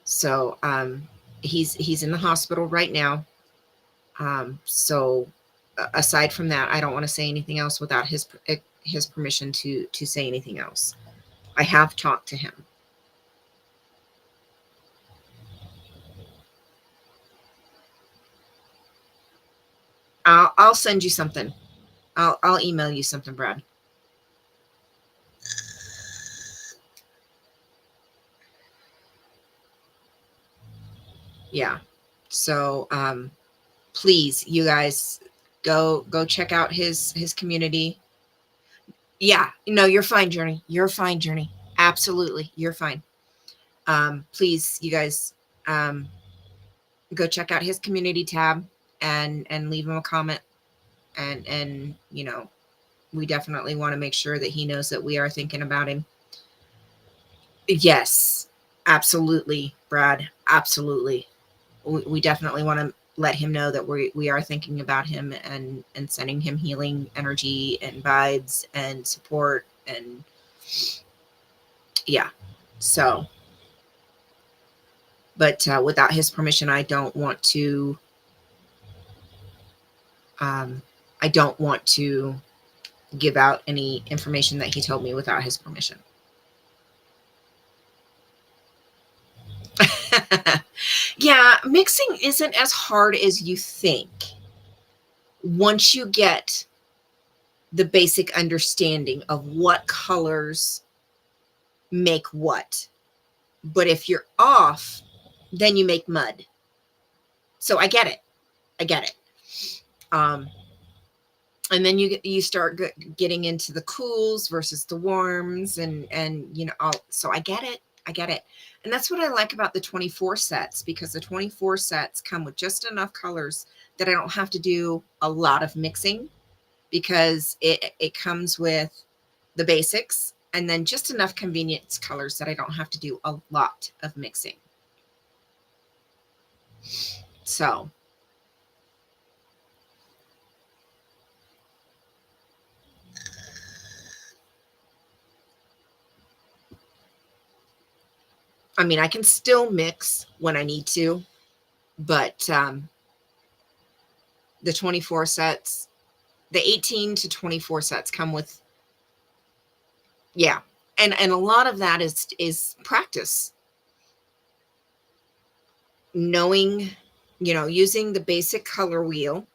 A: So he's in the hospital right now. So aside from that, I don't want to say anything else without his permission to say anything else. I have talked to him. I'll send you something. I'll email you something, Brad. Yeah. So please, you guys, go check out his community. Yeah, no, you're fine, Journey. You're fine, Journey. Absolutely, you're fine. Please, you guys, um, go check out his community tab and leave him a comment. And you know, we definitely want to make sure that he knows that we are thinking about him. Yes, absolutely, Brad. Absolutely. We definitely want to let him know that we are thinking about him and sending him healing energy and vibes and support and yeah. So, but without his permission, um, I don't want to give out any information that he told me without his permission. Yeah, mixing isn't as hard as you think once you get the basic understanding of what colors make what. But if you're off, then you make mud. So I get it. I get it. Um, and then you start getting into the cools versus the warms and you know so I get it. I get it. And that's what I like about the 24 sets, because the 24 sets come with just enough colors that I don't have to do a lot of mixing, because it comes with the basics and then just enough convenience colors that I don't have to do a lot of mixing. So I mean, I can still mix when I need to, but the 24 sets, the 18 to 24 sets come with, yeah. And a lot of that is practice. Knowing, you know, using the basic color wheel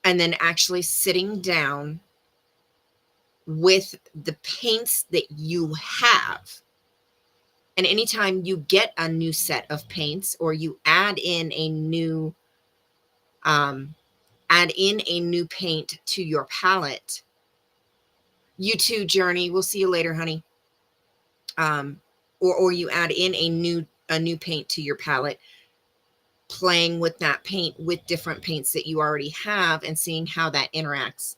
A: and then actually sitting down with the paints that you have. And anytime you get a new set of paints or you um, add in a new paint to your palette. You too, Journey. We'll see you later, honey. Um, or you add in a new paint to your palette, playing with that paint with different paints that you already have and seeing how that interacts.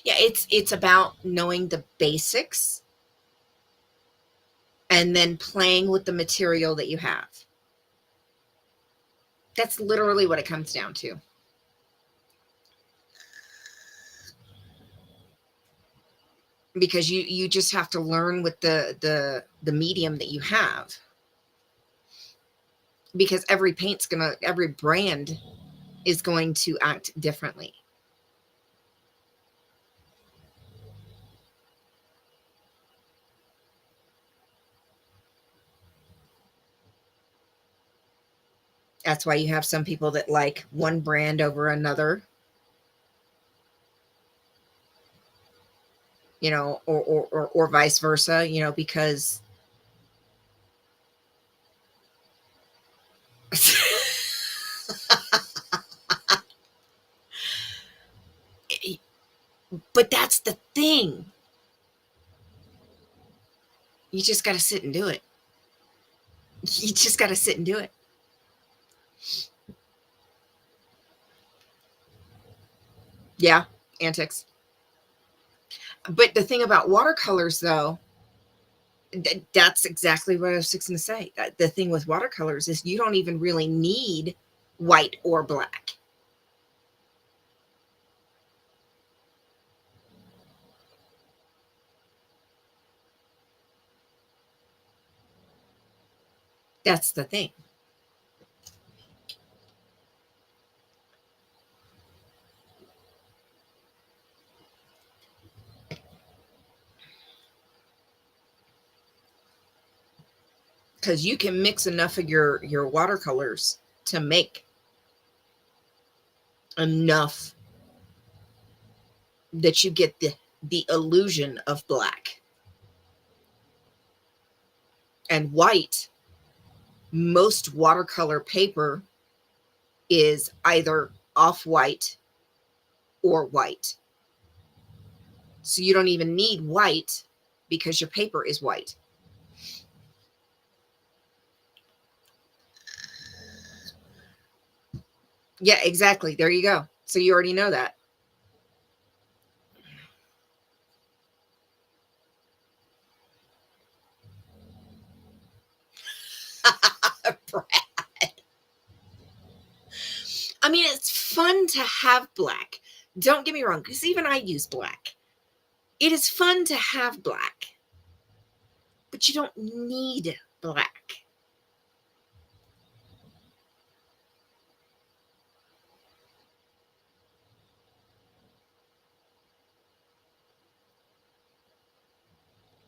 A: Yeah, it's about knowing the basics and then playing with the material that you have. That's literally what it comes down to. Because you just have to learn with the medium that you have, because every brand is going to act differently. That's why you have some people that like one brand over another, you know, or vice versa, you know, because but that's the thing. You just got to sit and do it. You just got to sit and do it. Yeah, antics. But the thing about watercolors, though, that's exactly what I was fixing to say. The thing with watercolors is you don't even really need white or black. That's the thing. because you can mix enough of your watercolors to make enough that you get the illusion of black. And white, most watercolor paper is either off-white or white. So you don't even need white because your paper is white. Yeah, exactly. There you go. So you already know that. Brad. I mean, it's fun to have black. Don't get me wrong, because even I use black. It is fun to have black, but you don't need black.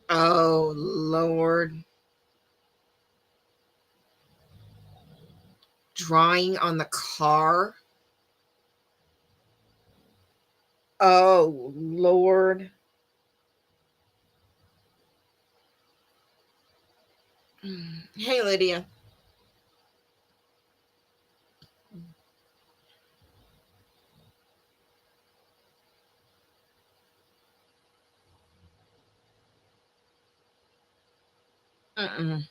A: Oh, Lord. Drawing on the car. Oh, Lord. Hey, Lydia. Mm-mm.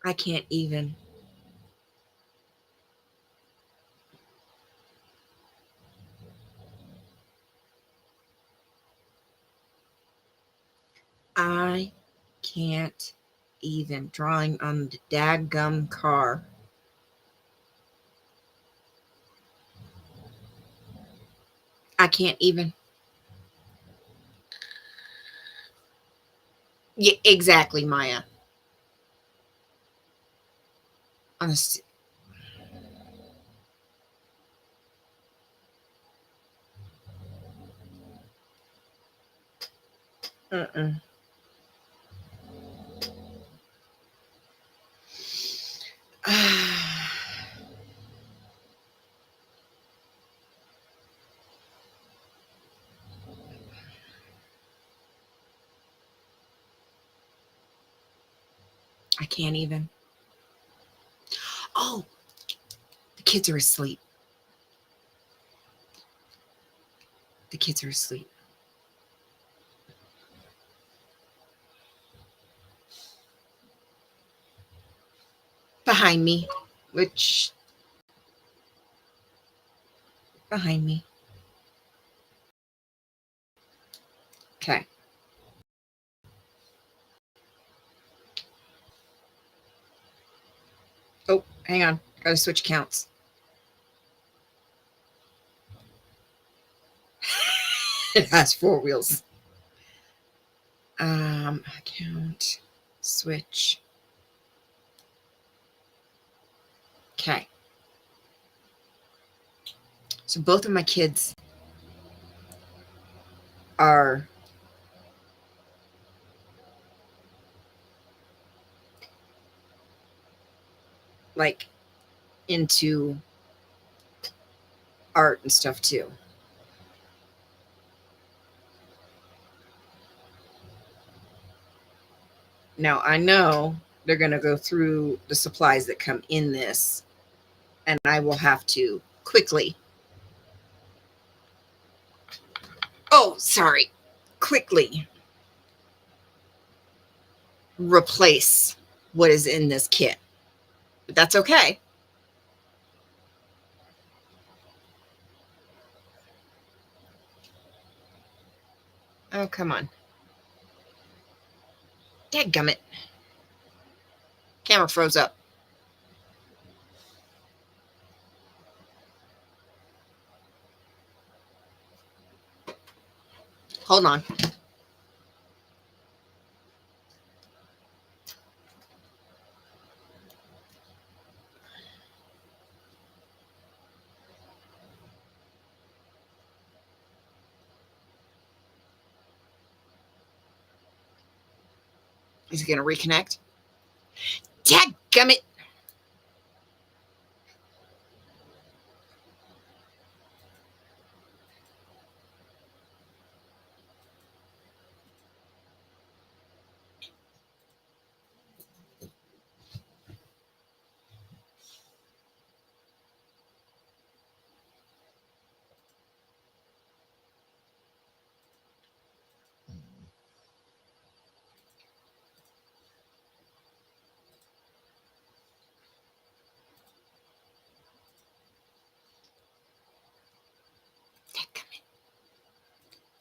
A: I can't even. I can't even. Drawing on the dadgum car. I can't even. Yeah, exactly, Maya. Honest. Mm-mm. I can't even. Oh, the kids are asleep. The kids are asleep. Behind me. Which, behind me. Okay. Oh, hang on. Gotta switch accounts. It has four wheels. Account. Switch. Okay. So both of my kids are like into art and stuff too. Now I know they're going to go through the supplies that come in this, and I will have to quickly. Oh, sorry. Quickly replace what is in this kit. But that's okay. Oh, come on. Dadgummit. Camera froze up. Hold on. Is it going to reconnect? Gummit.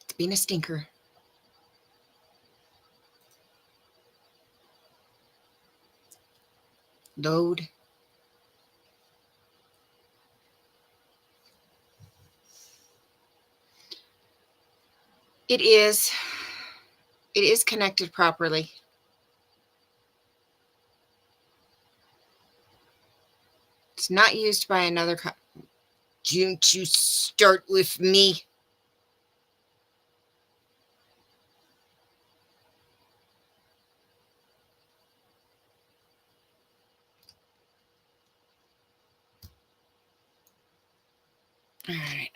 A: It's being a stinker. Load. It is. It is connected properly. It's not used by another Don't you start with me. All right.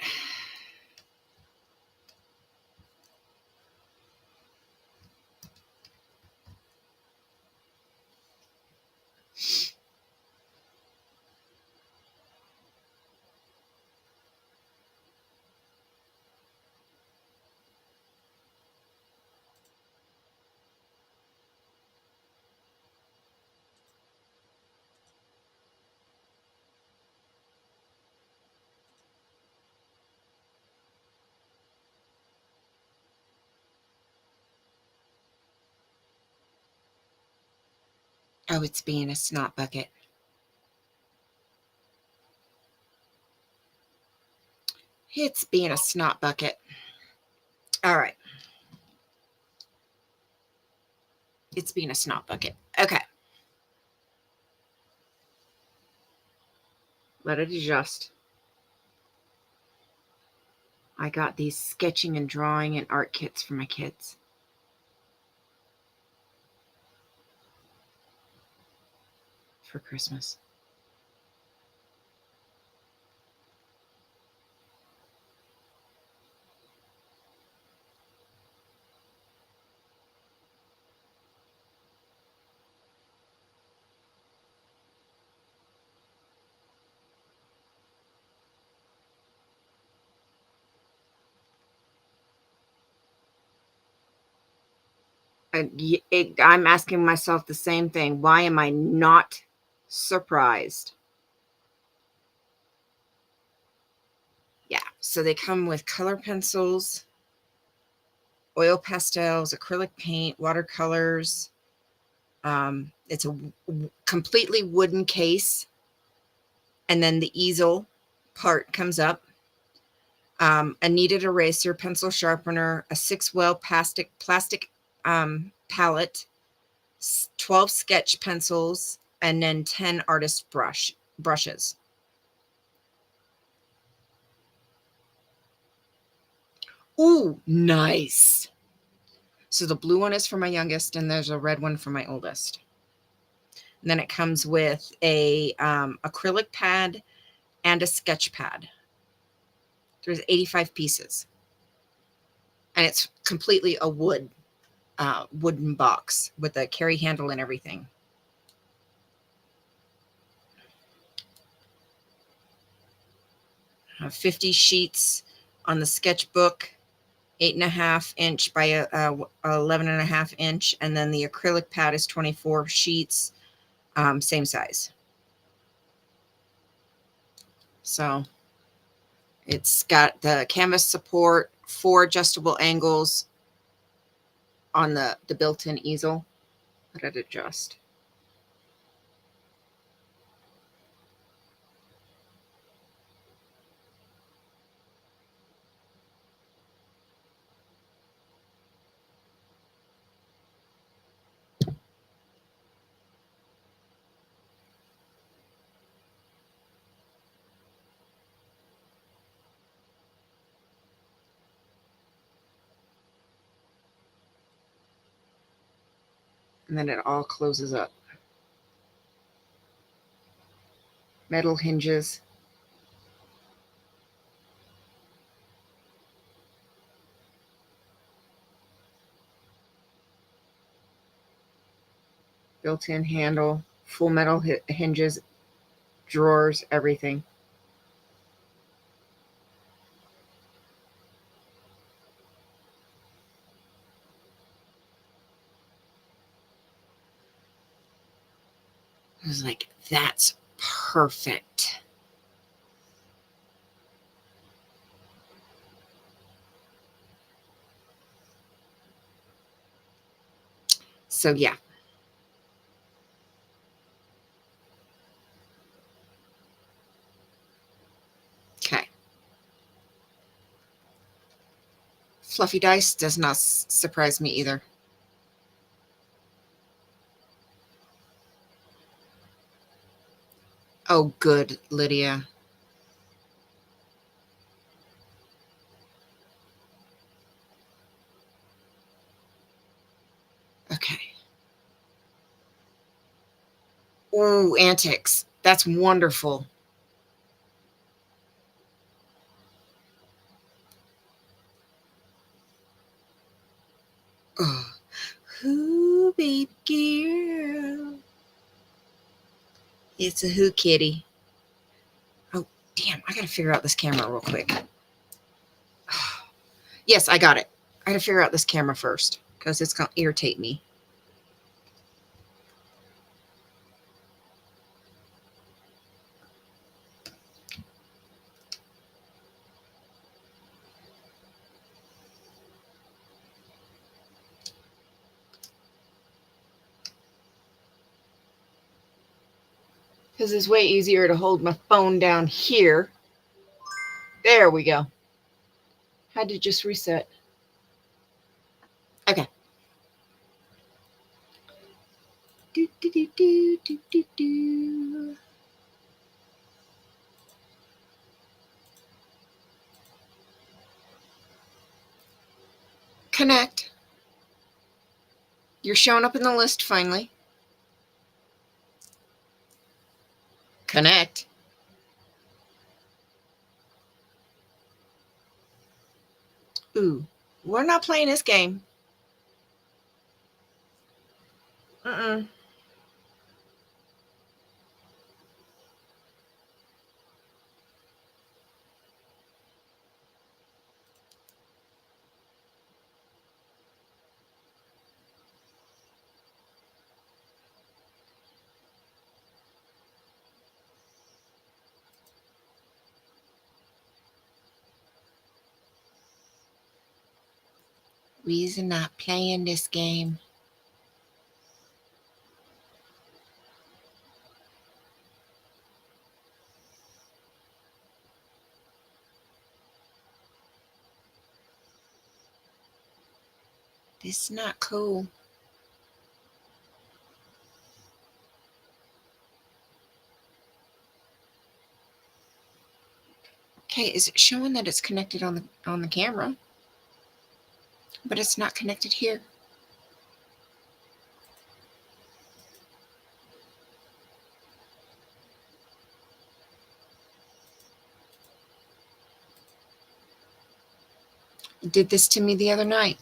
A: Oh, it's being a snot bucket. It's being a snot bucket. All right. It's being a snot bucket. Okay. Let it adjust. I got these sketching and drawing and art kits for my kids. For Christmas. I'm asking myself the same thing. Why am I not surprised? Yeah. So they come with color pencils, oil pastels, acrylic paint, watercolors. It's a completely wooden case. And then the easel part comes up. A kneaded eraser, pencil sharpener, a 6-well plastic palette, 12 sketch pencils, and then 10 artist brushes. Ooh, nice. So the blue one is for my youngest, and there's a red one for my oldest. And then it comes with a acrylic pad and a sketch pad. There's 85 pieces, and it's completely a wooden box with a carry handle and everything. I have 50 sheets on the sketchbook, 8.5-inch by 11.5-inch, and then the acrylic pad is 24 sheets, same size. So it's got the canvas support, 4 adjustable angles on the built-in easel. Let it adjust. And then it all closes up. metal hinges. Built-in handle, full metal hinges, drawers, everything. I was like, that's perfect. So yeah. Okay. Fluffy dice does not surprise me either. Oh, good, Lydia. Okay. Oh, antics. That's wonderful. Oh, who, baby girl? It's a who kitty. Oh, damn. I got to figure out this camera real quick. Yes, I got it. I got to figure out this camera first because it's going to irritate me. Because it's way easier to hold my phone down here. There we go. Had to just reset. Okay. Do, do, do, do, do, do, do. Connect. You're showing up in the list finally. Connect. Ooh, we're not playing this game. Uh-uh. We's not playing this game. This is not cool. Okay, is it showing that it's connected on the camera? But it's not connected here. It did this to me the other night.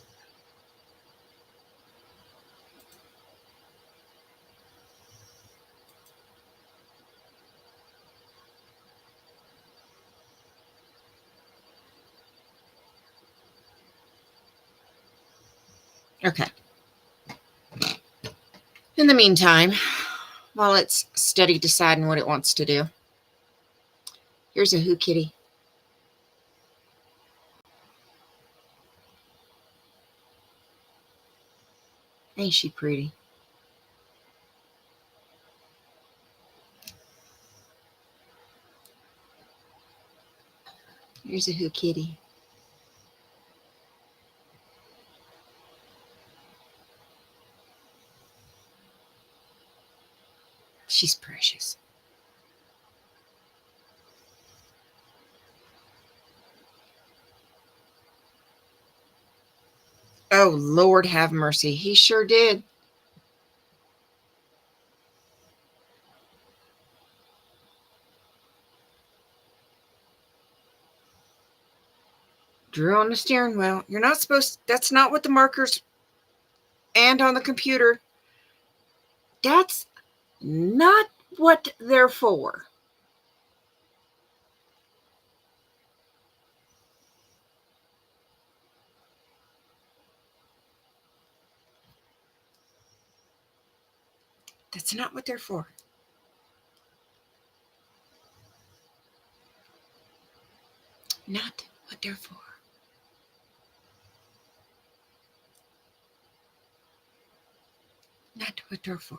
A: Okay. In the meantime, while it's steady deciding what it wants to do, here's a who kitty. Ain't she pretty? Here's a who kitty. She's precious. Oh, Lord have mercy. He sure did. Drew on the steering wheel. You're not supposed, that's not what the markers and on the computer. That's not what they're for. That's not what they're for. Not what they're for. Not what they're for.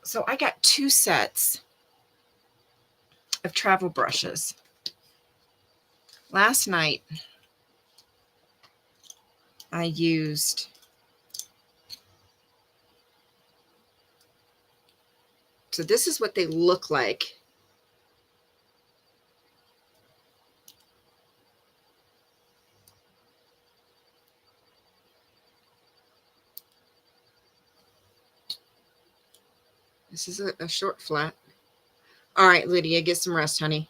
A: So I got 2 sets of travel brushes. Last night, I used, so this is what they look like. This is a short flat. All right, Lydia, get some rest, honey.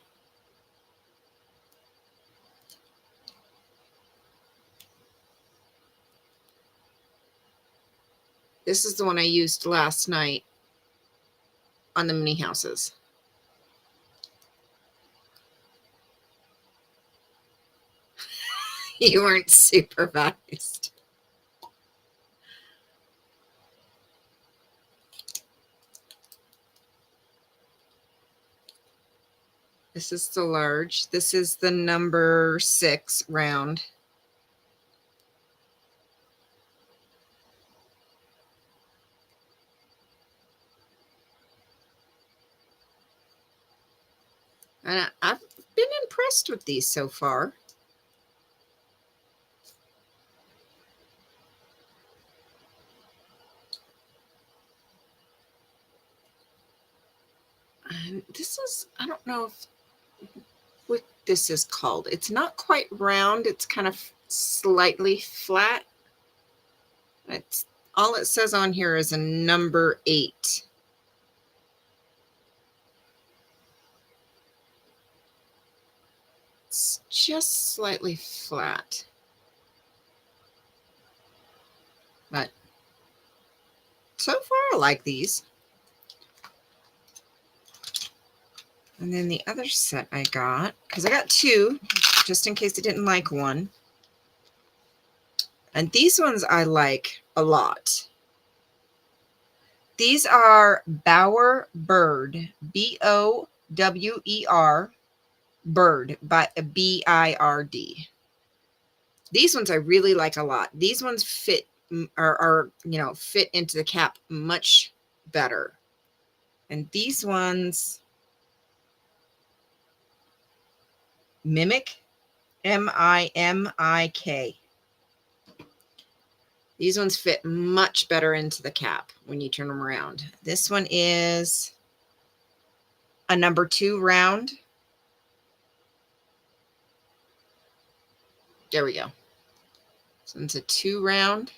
A: This is the one I used last night on the mini houses. You weren't supervised. This is the large. This is the number 6 round. And I've been impressed with these so far. And this is, I don't know what this is called. It's not quite round. It's kind of slightly flat. It's all it says on here is a number 8. It's just slightly flat. But so far I like these. And then the other set I got, because I got 2, just in case I didn't like one. And these ones I like a lot. These are Bower Bird, Bower, Bird, BIRD. These ones I really like a lot. These ones fit, are fit into the cap much better. And these ones, Mimic, MIMIK. These ones fit much better into the cap when you turn them around. This one is a number 2 round. There we go. So it's a 2 round.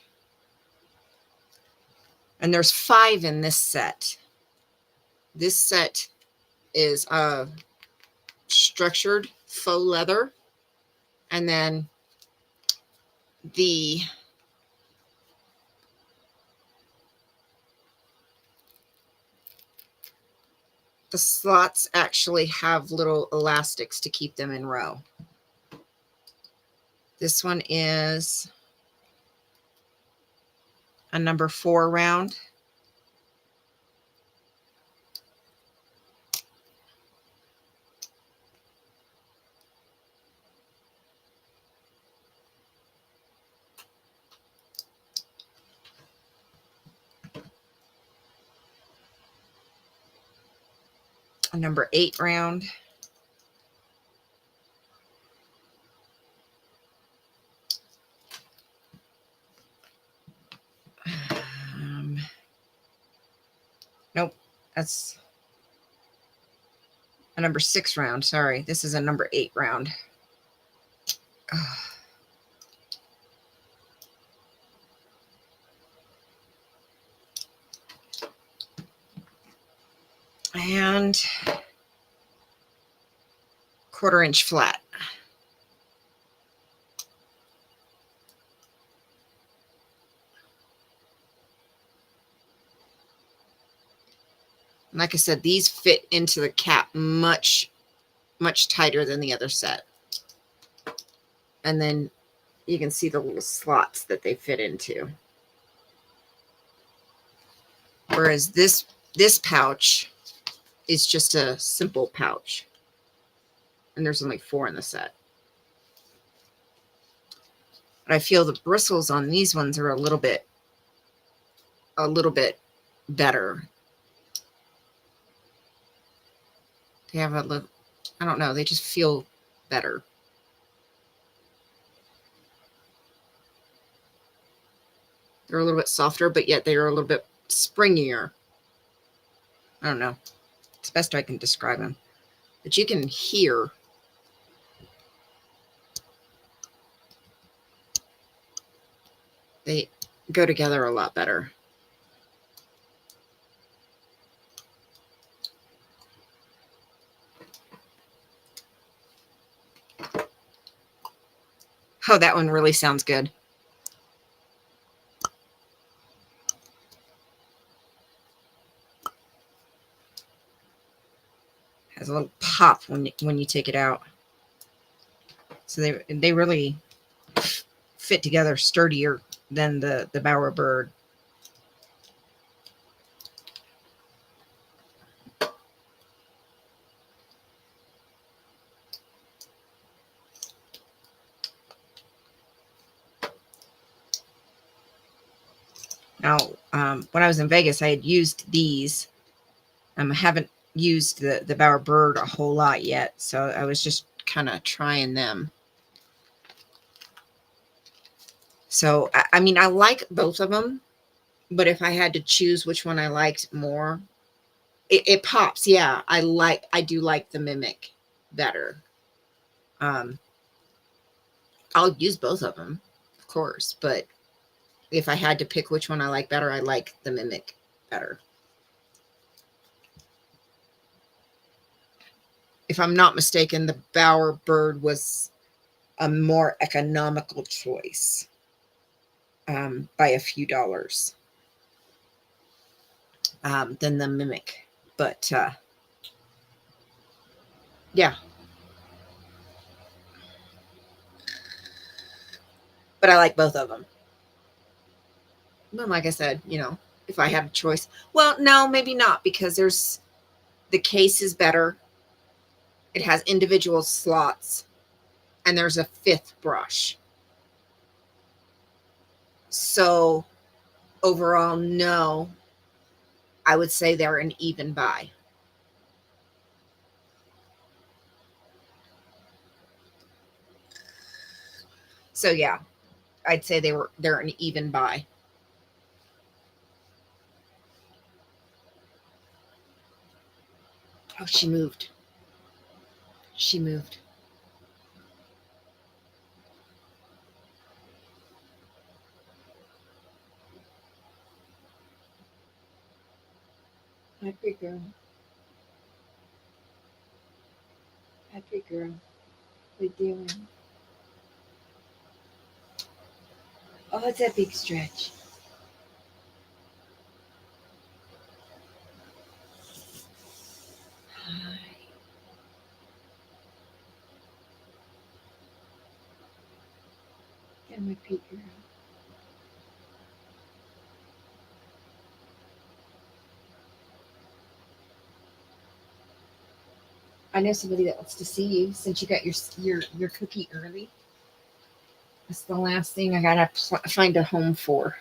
A: And there's 5 in this set. This set is structured faux leather. And then the slots actually have little elastics to keep them in row. This one is a number 4 round. A number 8 round. Nope, that's a number 6 round. Sorry, this is a number 8 round. And 1/4 inch flat. Like I said, these fit into the cap much tighter than the other set. And then you can see the little slots that they fit into. Whereas this pouch is just a simple pouch. And there's only 4 in the set. But I feel the bristles on these ones are a little bit better. They have a little, I don't know, they just feel better. They're a little bit softer, but yet they are a little bit springier. I don't know. It's best I can describe them. But you can hear they go together a lot better. Oh, that one really sounds good. Has a little pop when you take it out. So they really fit together sturdier than the Bowerbird. Now, when I was in Vegas, I had used these. I haven't used the Bowerbird a whole lot yet, so I was just kind of trying them. So, I mean, I like both of them, but if I had to choose which one I liked more, it pops. Yeah, I do like the Mimic better. I'll use both of them, of course, but if I had to pick which one I like better, I like the Mimic better. If I'm not mistaken, the Bowerbird was a more economical choice by a few dollars than the Mimic. But yeah. But I like both of them. But like I said, you know, if I had a choice. Well, no, maybe not, because the case is better. It has individual slots. And there's a 5th brush. So overall, no, I would say they're an even buy. So yeah, I'd say they're an even buy. Oh, she moved. She moved. Happy girl. Happy girl. What are you doing? Oh, it's a big stretch. Hi. Get my big girl. I know somebody that wants to see you since you got your cookie early. That's the last thing I gotta find a home for.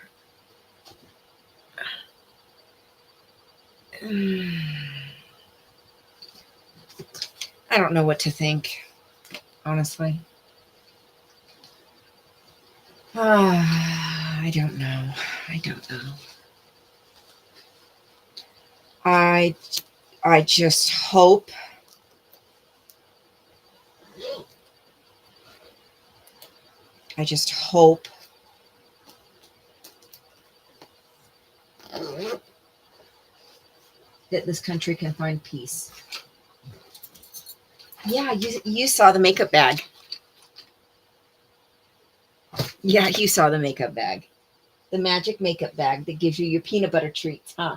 A: I don't know what to think, honestly. I don't know. I don't know. I just hope that this country can find peace. Yeah, you saw the makeup bag. Yeah, you saw the makeup bag. The magic makeup bag that gives you your peanut butter treats, huh?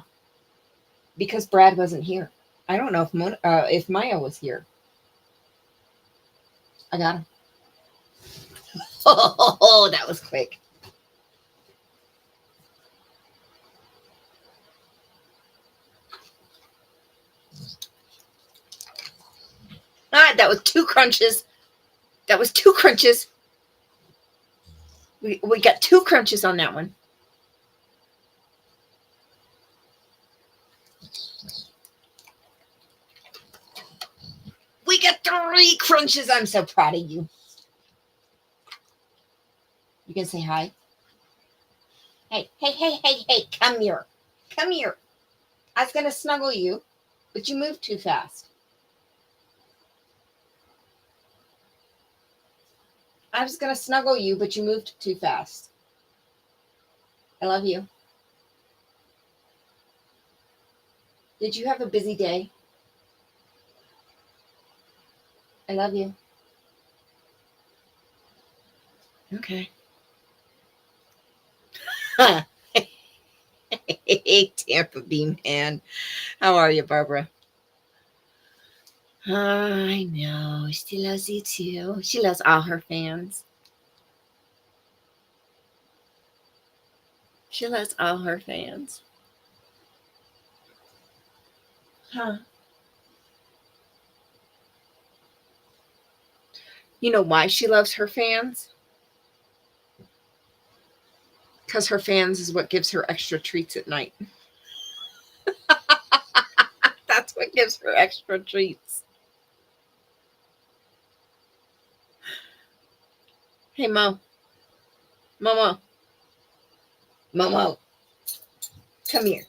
A: Because Brad wasn't here. I don't know if Maya was here. I got him. Oh, that was quick. Ah, that was 2 crunches. That was 2 crunches. We got 2 crunches on that one. We got 3 crunches. I'm so proud of you. You can say hi. Hey, hey, hey, hey, hey, come here. Come here. I was going to snuggle you, but you moved too fast. I was going to snuggle you, but you moved too fast. I love you. Did you have a busy day? I love you. Okay. Hey, Tampa Bay man. How are you, Barbara? I know. She loves you too. She loves all her fans. She loves all her fans. Huh. You know why she loves her fans? Because her fans is what gives her extra treats at night. That's what gives her extra treats. Hey, Mo. Momo. Momo. Come here.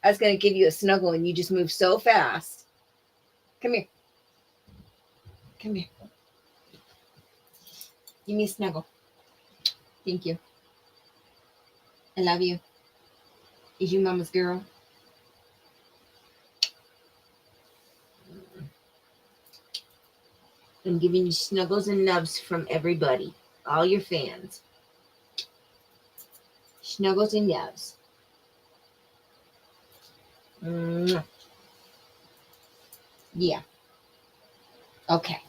A: I was going to give you a snuggle and you just moved so fast. Come here. Come here. Give me a snuggle. Thank you. I love you. Is you mama's girl? I'm giving you snuggles and nubs from everybody. All your fans. Snuggles and nubs. Mwah. Yeah. Okay.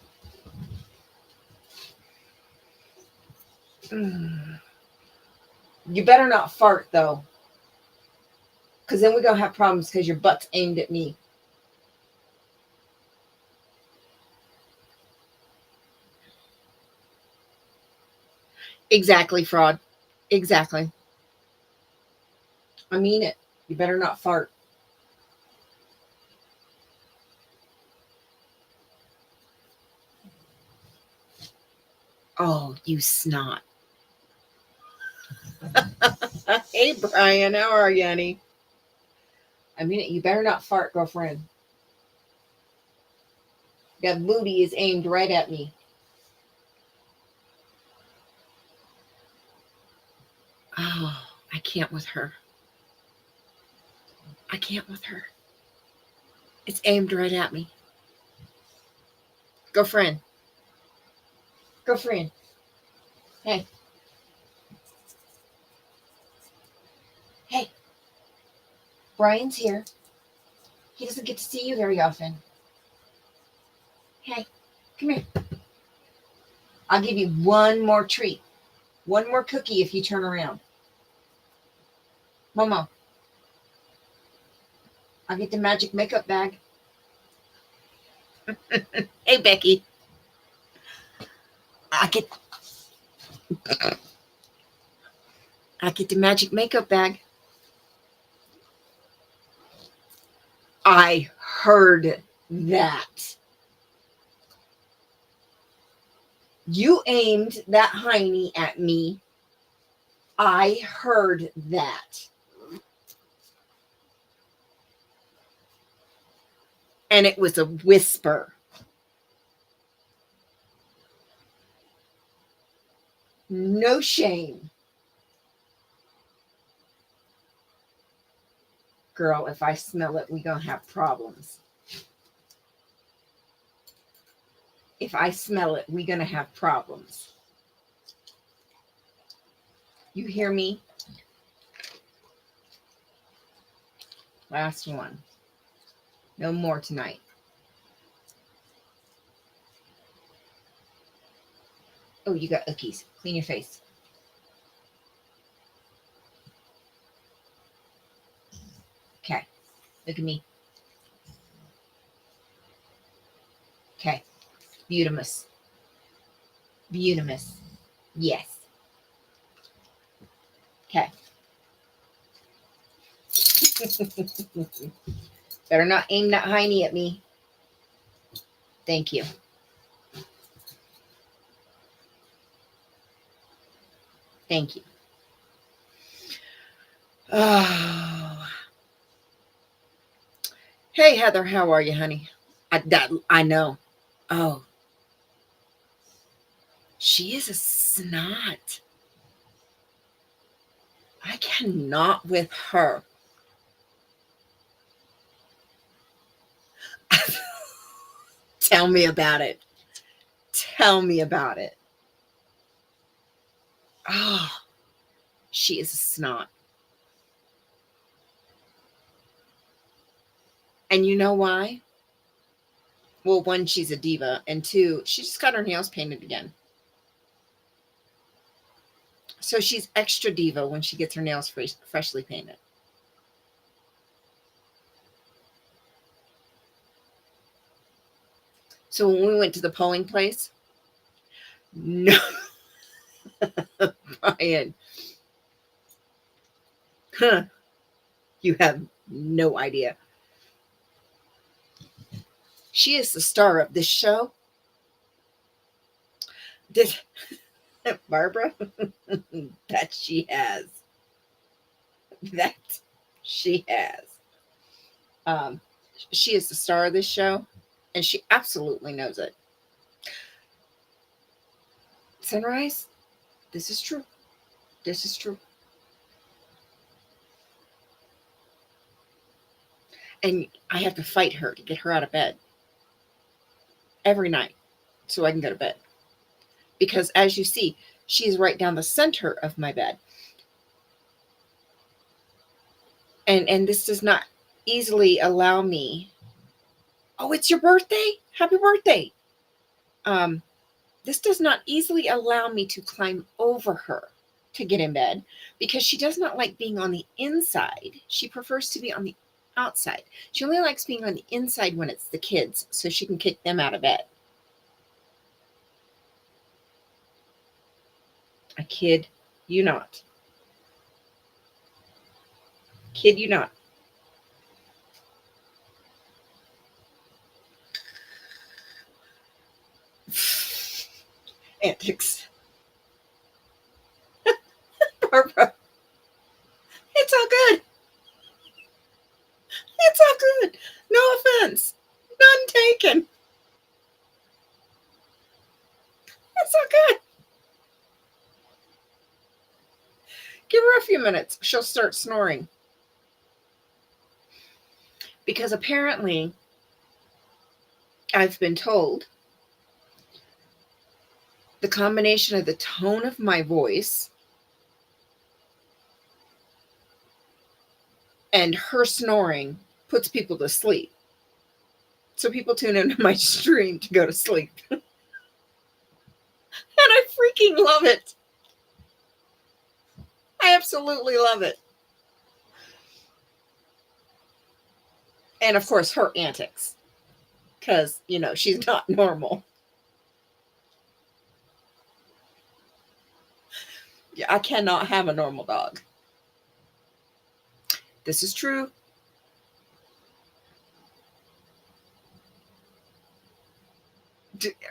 A: Mm. You better not fart, though. Because then we're going to have problems because your butt's aimed at me. Exactly, fraud. Exactly. I mean it. You better not fart. Oh, you snot. Hey, Brian. How are you, honey? I mean it. You better not fart, girlfriend. That booty is aimed right at me. Oh, I can't with her. I can't with her. It's aimed right at me. Girlfriend. Girlfriend. Hey. Hey. Brian's here. He doesn't get to see you very often. Hey. Come here. I'll give you one more treat. One more cookie if you turn around. Momo. I'll get the magic makeup bag. Hey, Becky. I get the magic makeup bag. I heard that. You aimed that hiney at me. I heard that. And it was a whisper. No shame. Girl, if I smell it, we're going to have problems. If I smell it, we're going to have problems. You hear me? Last one. No more tonight. Oh, you got ookies. Clean your face. Okay. Look at me. Okay. Beautimus. Beautimus. Yes. Okay. Better not aim that hiney at me. Thank you. Thank you. Oh. Hey, Heather. How are you, honey? I know. Oh. She is a snot. I cannot with her. Tell me about it. Tell me about it. Oh, she is a snot. And you know why? Well, one, she's a diva. And two, she just got her nails painted again. So she's extra diva when she gets her nails freshly painted. So when we went to the polling place, no, Brian, huh, you have no idea. She is the star of this show. Did Barbara? That she has. That she has. She is the star of this show, and she absolutely knows it. Sunrise, this is true. This is true. And I have to fight her to get her out of bed every night so I can go to bed. Because as you see, she's right down the center of my bed. And this does not easily allow me. Oh, it's your birthday? Happy birthday. This does not easily allow me to climb over her to get in bed because she does not like being on the inside. She prefers to be on the outside. She only likes being on the inside when it's the kids so she can kick them out of bed. I kid you not. Kid you not. Antics. Barbara. It's all good. It's all good. No offense. None taken. It's all good. Give her a few minutes. She'll start snoring. Because apparently, I've been told the combination of the tone of my voice and her snoring puts people to sleep. So people tune into my stream to go to sleep. And I freaking love it. I absolutely love it. And of course, her antics. Because, she's not normal. Yeah, I cannot have a normal dog. This is true.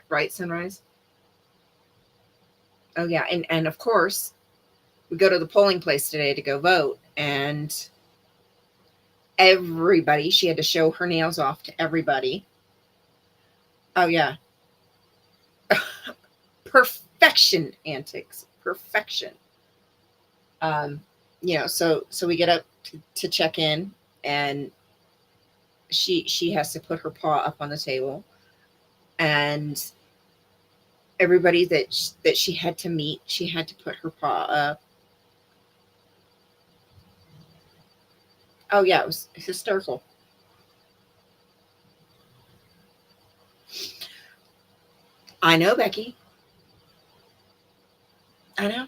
A: Right, Sunrise? Oh, yeah. And of course, we go to the polling place today to go vote. And everybody, she had to show her nails off to everybody. Oh, yeah. Perfection antics. Perfection. So we get up to check in, and she has to put her paw up on the table, and everybody that she had to meet, she had to put her paw up. Oh yeah, it was hysterical. I know, Becky. I know.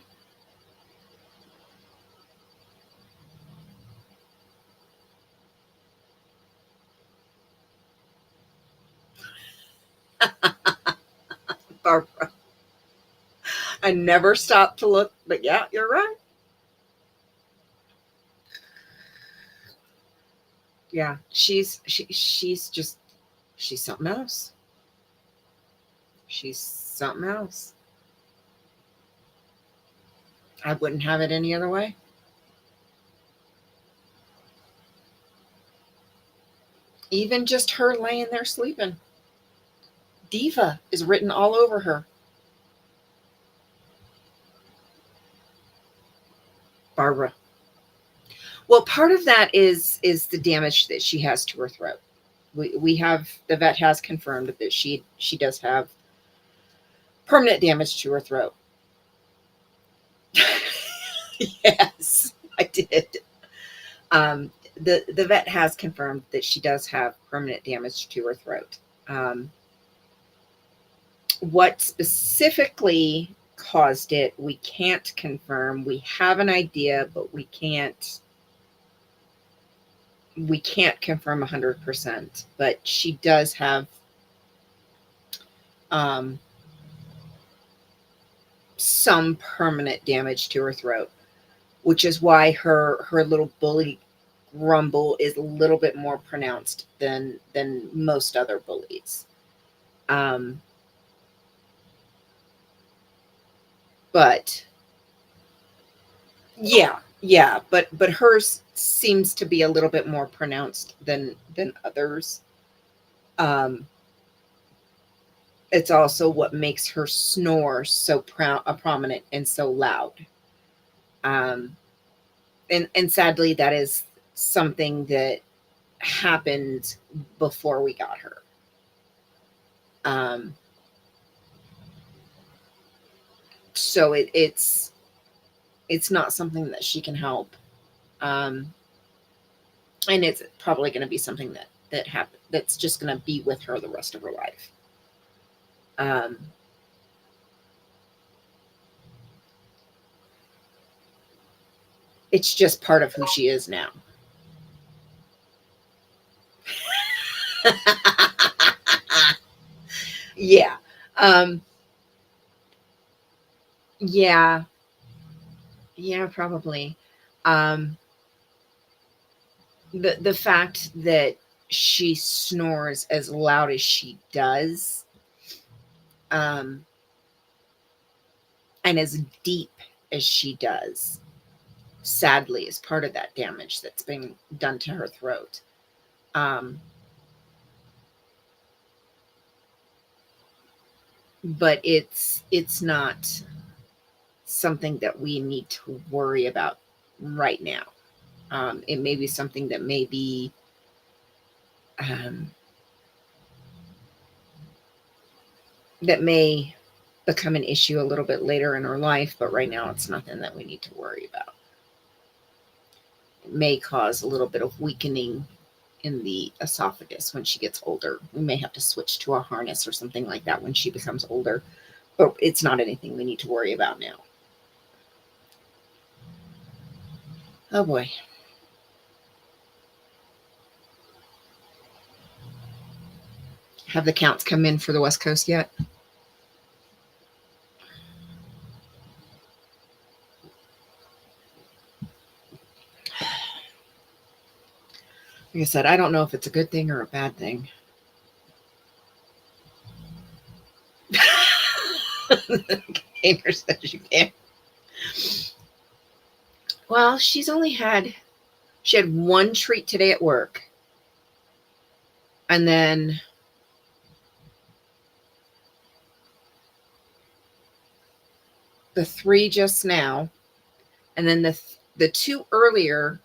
A: Barbara. I never stopped to look, but yeah, you're right. Yeah, she's just she's something else. She's something else. I wouldn't have it any other way. Even just her laying there sleeping. Diva is written all over her. Barbara. Well, part of that is the damage that she has to her throat. We have the vet has confirmed that she does have permanent damage to her throat. Yes, I did. Um, the vet has confirmed that she does have permanent damage to her throat. What specifically caused it, we can't confirm. We have an idea, but we can't confirm 100%. But she does have um, some permanent damage to her throat, which is why her little bully grumble is a little bit more pronounced than most other bullies. Um, but yeah, but hers seems to be a little bit more pronounced than others. Um, it's also what makes her snore so prominent and so loud. Um, and sadly, that is something that happened before we got her. Um, so it's not something that she can help. Um, and it's probably going to be something that's just going to be with her the rest of her life. Um, it's just part of who she is now. Yeah. Um, yeah. Yeah, probably. Um, the fact that she snores as loud as she does, um, and as deep as she does, sadly, is part of that damage that's being done to her throat. Um, but it's not something that we need to worry about right now. It may be something that may be um, that may become an issue a little bit later in her life, but right now it's nothing that we need to worry about. It may cause a little bit of weakening in the esophagus when she gets older. We may have to switch to a harness or something like that when she becomes older, but it's not anything we need to worry about now. Oh boy. Have the counts come in for the West Coast yet? Like I said, I don't know if it's a good thing or a bad thing. Gamer says you can. Well, she had one treat today at work, and then the three just now, and then the two earlier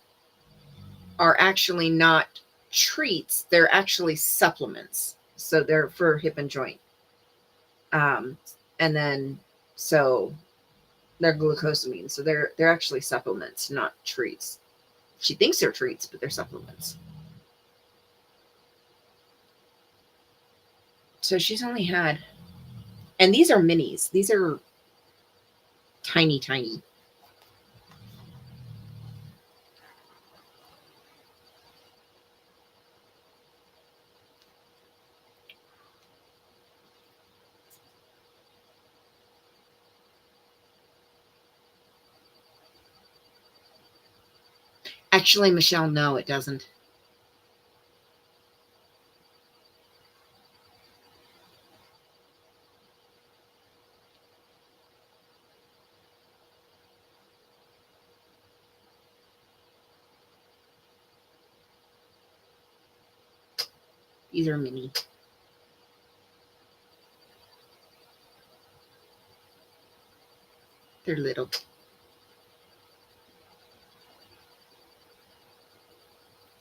A: are actually not treats; they're actually supplements. So they're for hip and joint. Um, And then, so they're glucosamine. So they're actually supplements, not treats. She thinks they're treats, but they're supplements. So she's only had, and these are minis. These are tiny, tiny. Actually, Michelle, no, it doesn't. These are mini. They're little.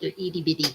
A: They're itty bitty.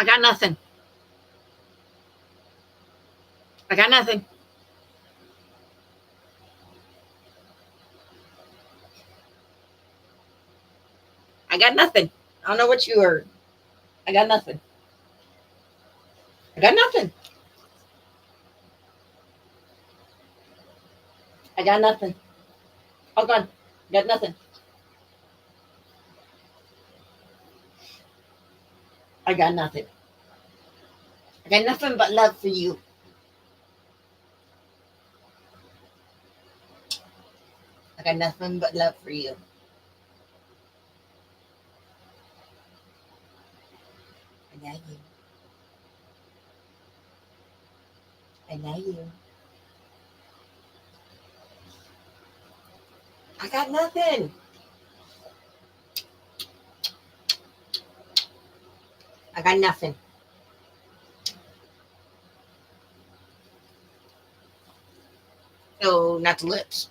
A: I got nothing. I got nothing. I got nothing. I don't know what you heard. I got nothing. I got nothing. I got nothing. Oh, God. Got nothing. I got nothing. I got nothing but love for you. I got nothing but love for you. I love you. I love you. I got nothing. I got nothing. No, not the lips.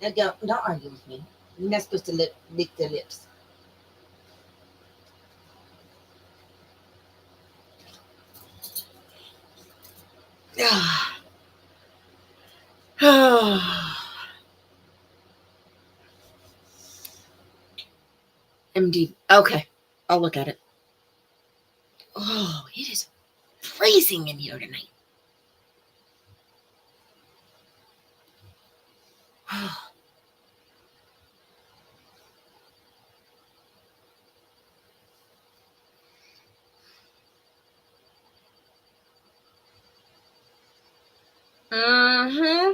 A: No, don't argue with me. You're not supposed to lick the lips. MD. Okay. I'll look at it. Oh, it is freezing in here tonight. Mm-hmm.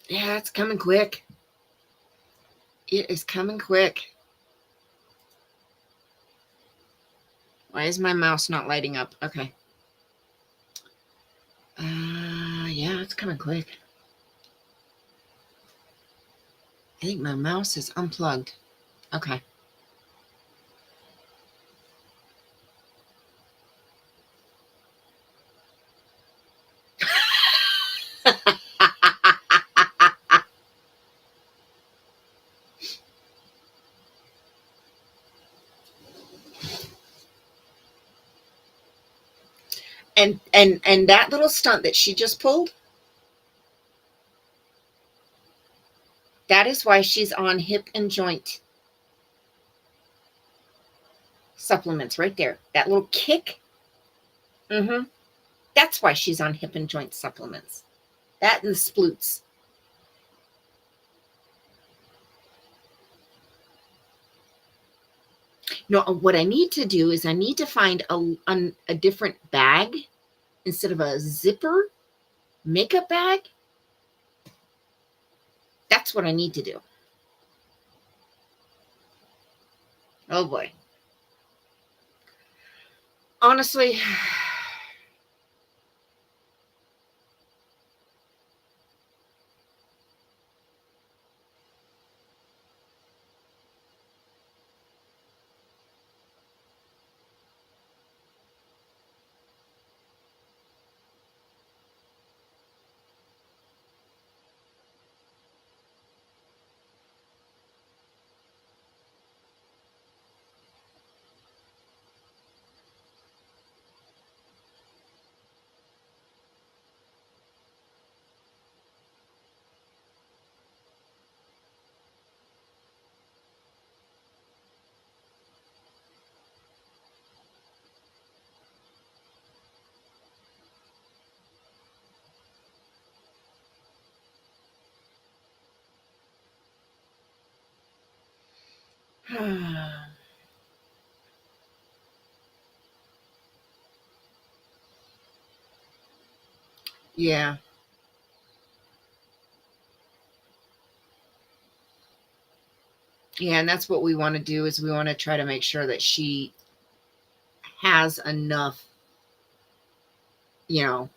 A: Yeah, it's coming quick. It is coming quick. Why is my mouse not lighting up? Okay. Yeah, it's coming quick. I think my mouse is unplugged. Okay. And that little stunt that she just pulled, that is why she's on hip and joint supplements right there. That little kick. Mm-hmm. That's why she's on hip and joint supplements. That and the sploots. No, what I need to do is I need to find a different bag instead of a zipper makeup bag. That's what I need to do. Oh boy. Honestly, yeah. Yeah, and that's what we want to do is we want to try to make sure that she has enough, you know,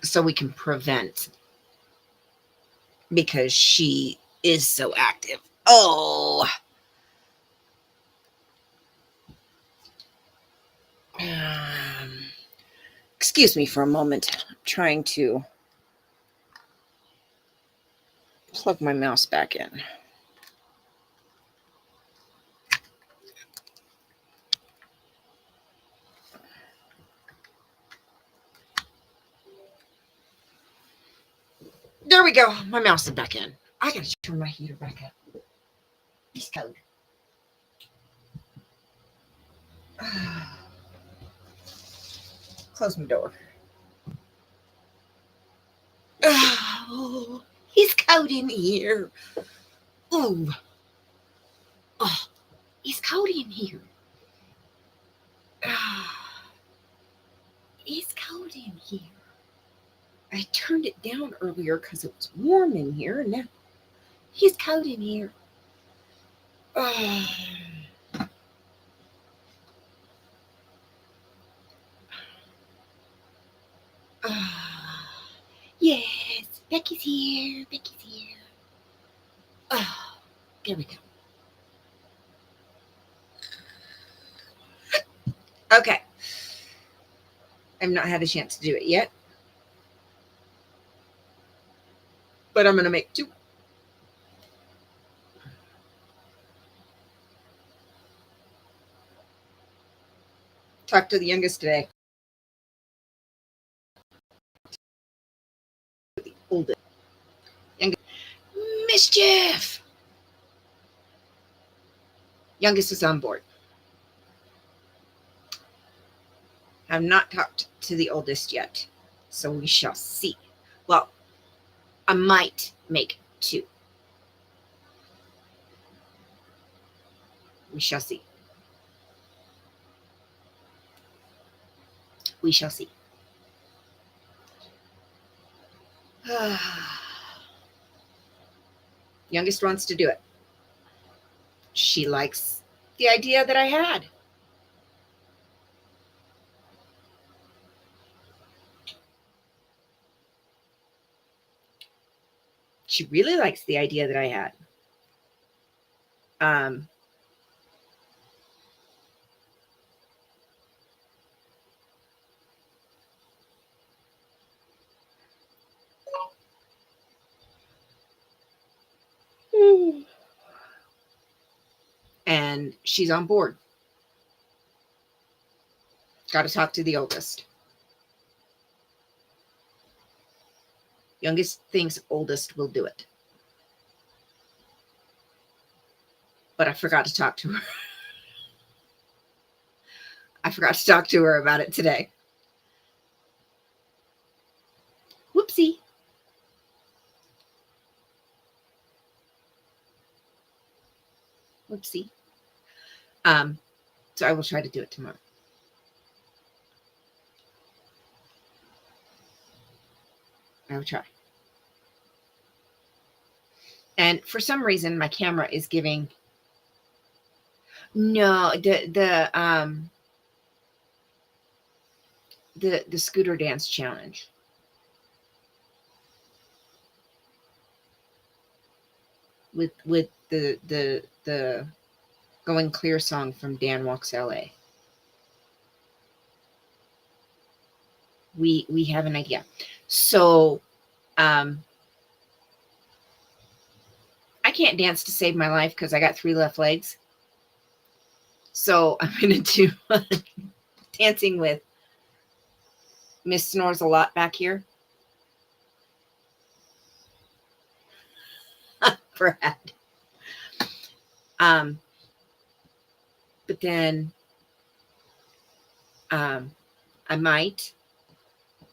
A: so we can prevent, because she is so active. Oh. Excuse me for a moment. I'm trying to plug my mouse back in. There we go. My mouse is back in. I gotta turn my heater back up. It's cold. Close my door. Oh, it's cold in here. Ooh. Oh, it's cold in here. It's cold in here. I turned it down earlier because it was warm in here, and now it's cold in here. Yes, Becky's here. Becky's here. There we go. Okay. I've not had a chance to do it yet, but I'm going to make 2. Talk to the youngest today. The oldest. Youngest. Mischief! Youngest is on board. I've not talked to the oldest yet, so we shall see. Well, I might make 2. We shall see. We shall see. Youngest wants to do it. She likes the idea that I had. She really likes the idea that I had. And she's on board. Got to talk to the oldest. Youngest thinks oldest will do it. But I forgot to talk to her. I forgot to talk to her about it today. Whoopsie. Whoopsie. So I will try to do it tomorrow. I will try. And for some reason, my camera is giving. No, the scooter dance challenge. With the Going Clear song from Dan Walks LA. We have an idea. So I can't dance to save my life because I got 3 left legs. So I'm gonna do dancing with Miss Snores a Lot back here. Brad. But then I might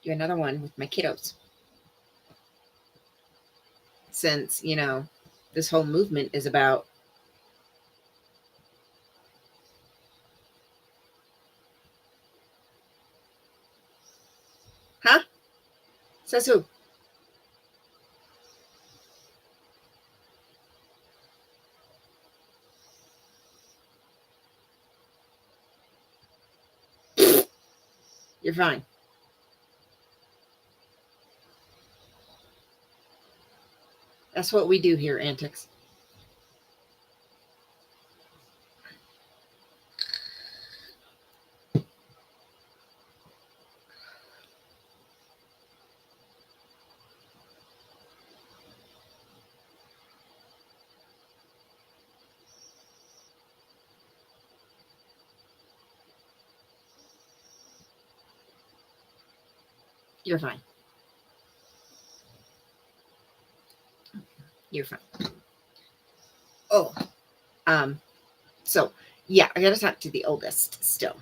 A: do another one with my kiddos. Since, you know, this whole movement is about says who? You're fine. That's what we do here, Antics. You're fine. You're fine. Oh, so yeah, I gotta talk to the oldest still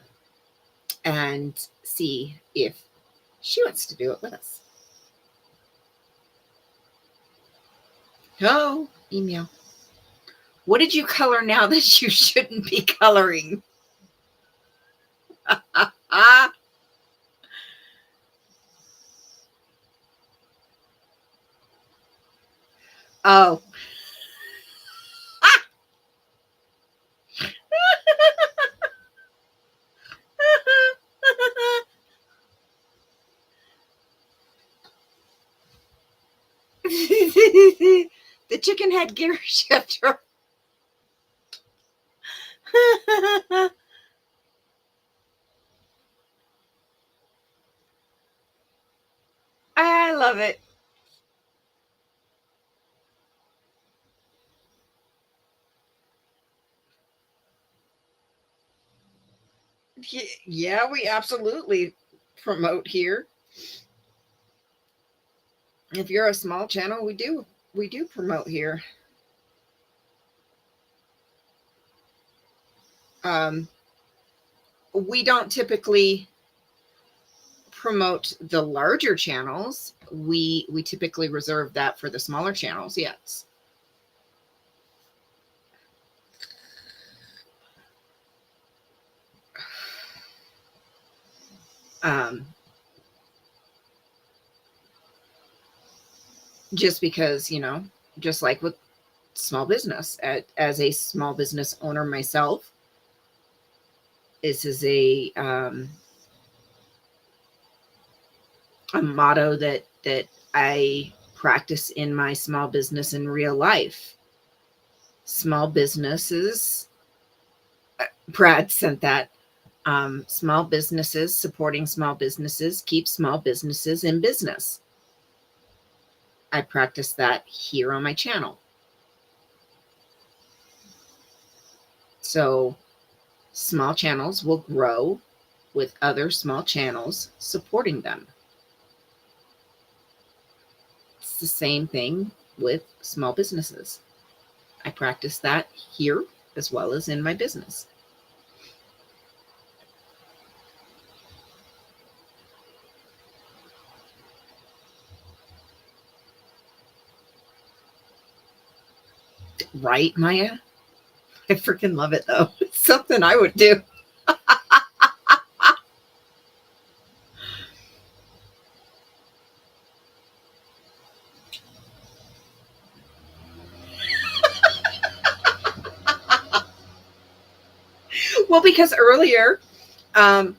A: and see if she wants to do it with us. Oh, email. What did you color now that you shouldn't be coloring? Oh. The chicken head gear shifter. I love it. Yeah, we absolutely promote here. If you're a small channel, we do promote here. We don't typically promote the larger channels. We typically reserve that for the smaller channels. Yes. Just because, you know, just like with small business, as a small business owner myself, this is a motto that I practice in my small business in real life. Small businesses, Brad sent that. Small businesses, supporting small businesses, keep small businesses in business. I practice that here on my channel. So small channels will grow with other small channels supporting them. It's the same thing with small businesses. I practice that here as well as in my business. Right, Maya? I freaking love it though. It's something I would do. Well, because earlier, um,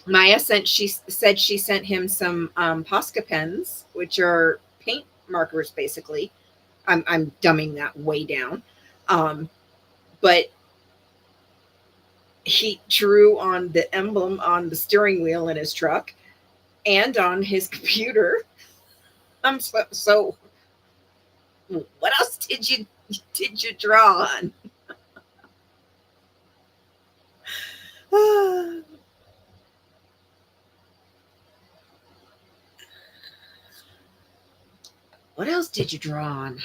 A: Maya said she sent him some Posca pens, which are paint markers, basically. I'm dumbing that way down. But he drew on the emblem on the steering wheel in his truck and on his computer. So what else did you draw on? What else did you draw on?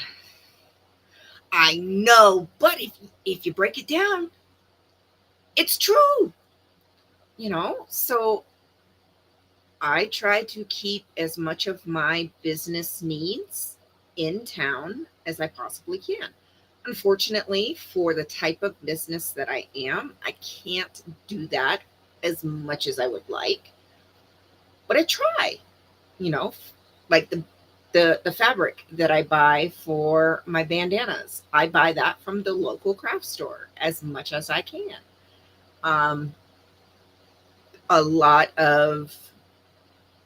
A: I know, but if you break it down, it's true. So I try to keep as much of my business needs in town as I possibly can. Unfortunately, for the type of business that I am, I can't do that as much as I would like, but I try, you know, like the fabric that I buy for my bandanas. I buy that from the local craft store as much as I can. Um, a lot of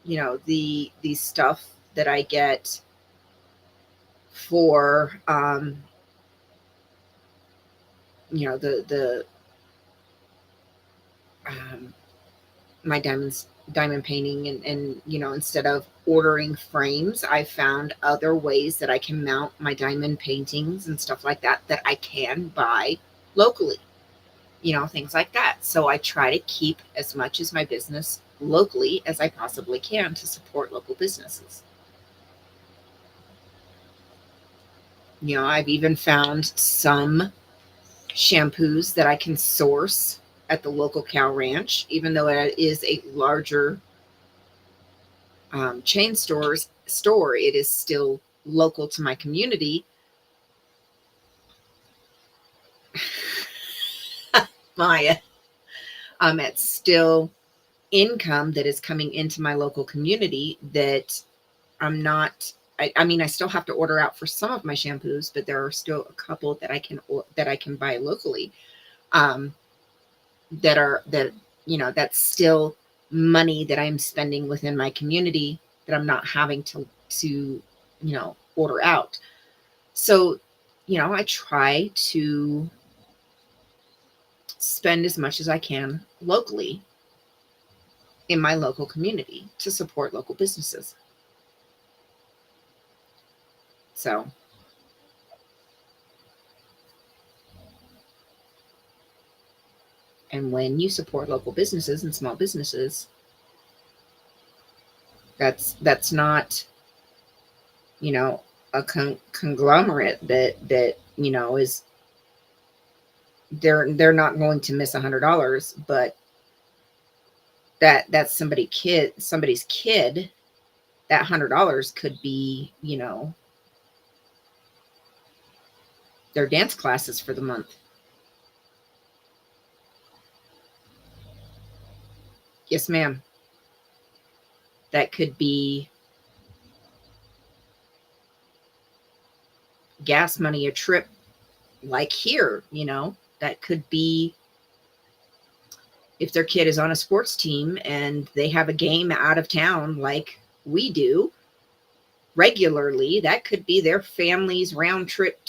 A: the stuff that I get for the um, my diamond painting, and instead of ordering frames, I found other ways that I can mount my diamond paintings and stuff like that I can buy locally, things like that. So I try to keep as much as my business locally as I possibly can to support local businesses. I've even found some shampoos that I can source at the local cow ranch, even though it is a larger chain store. It is still local to my community. Maya, it's still income that is coming into my local community that I'm not. I mean, I still have to order out for some of my shampoos, but there are still a couple that I can buy locally. Um, that's still money that I'm spending within my community that I'm not having to order out. So, I try to spend as much as I can locally in my local community to support local businesses. So, and when you support local businesses and small businesses, that's not, a conglomerate that is, they're not going to miss $100, but that's somebody's kid. That $100 could be, their dance classes for the month. Yes, ma'am. That could be gas money, a trip like here, that could be if their kid is on a sports team and they have a game out of town like we do regularly, that could be their family's round trip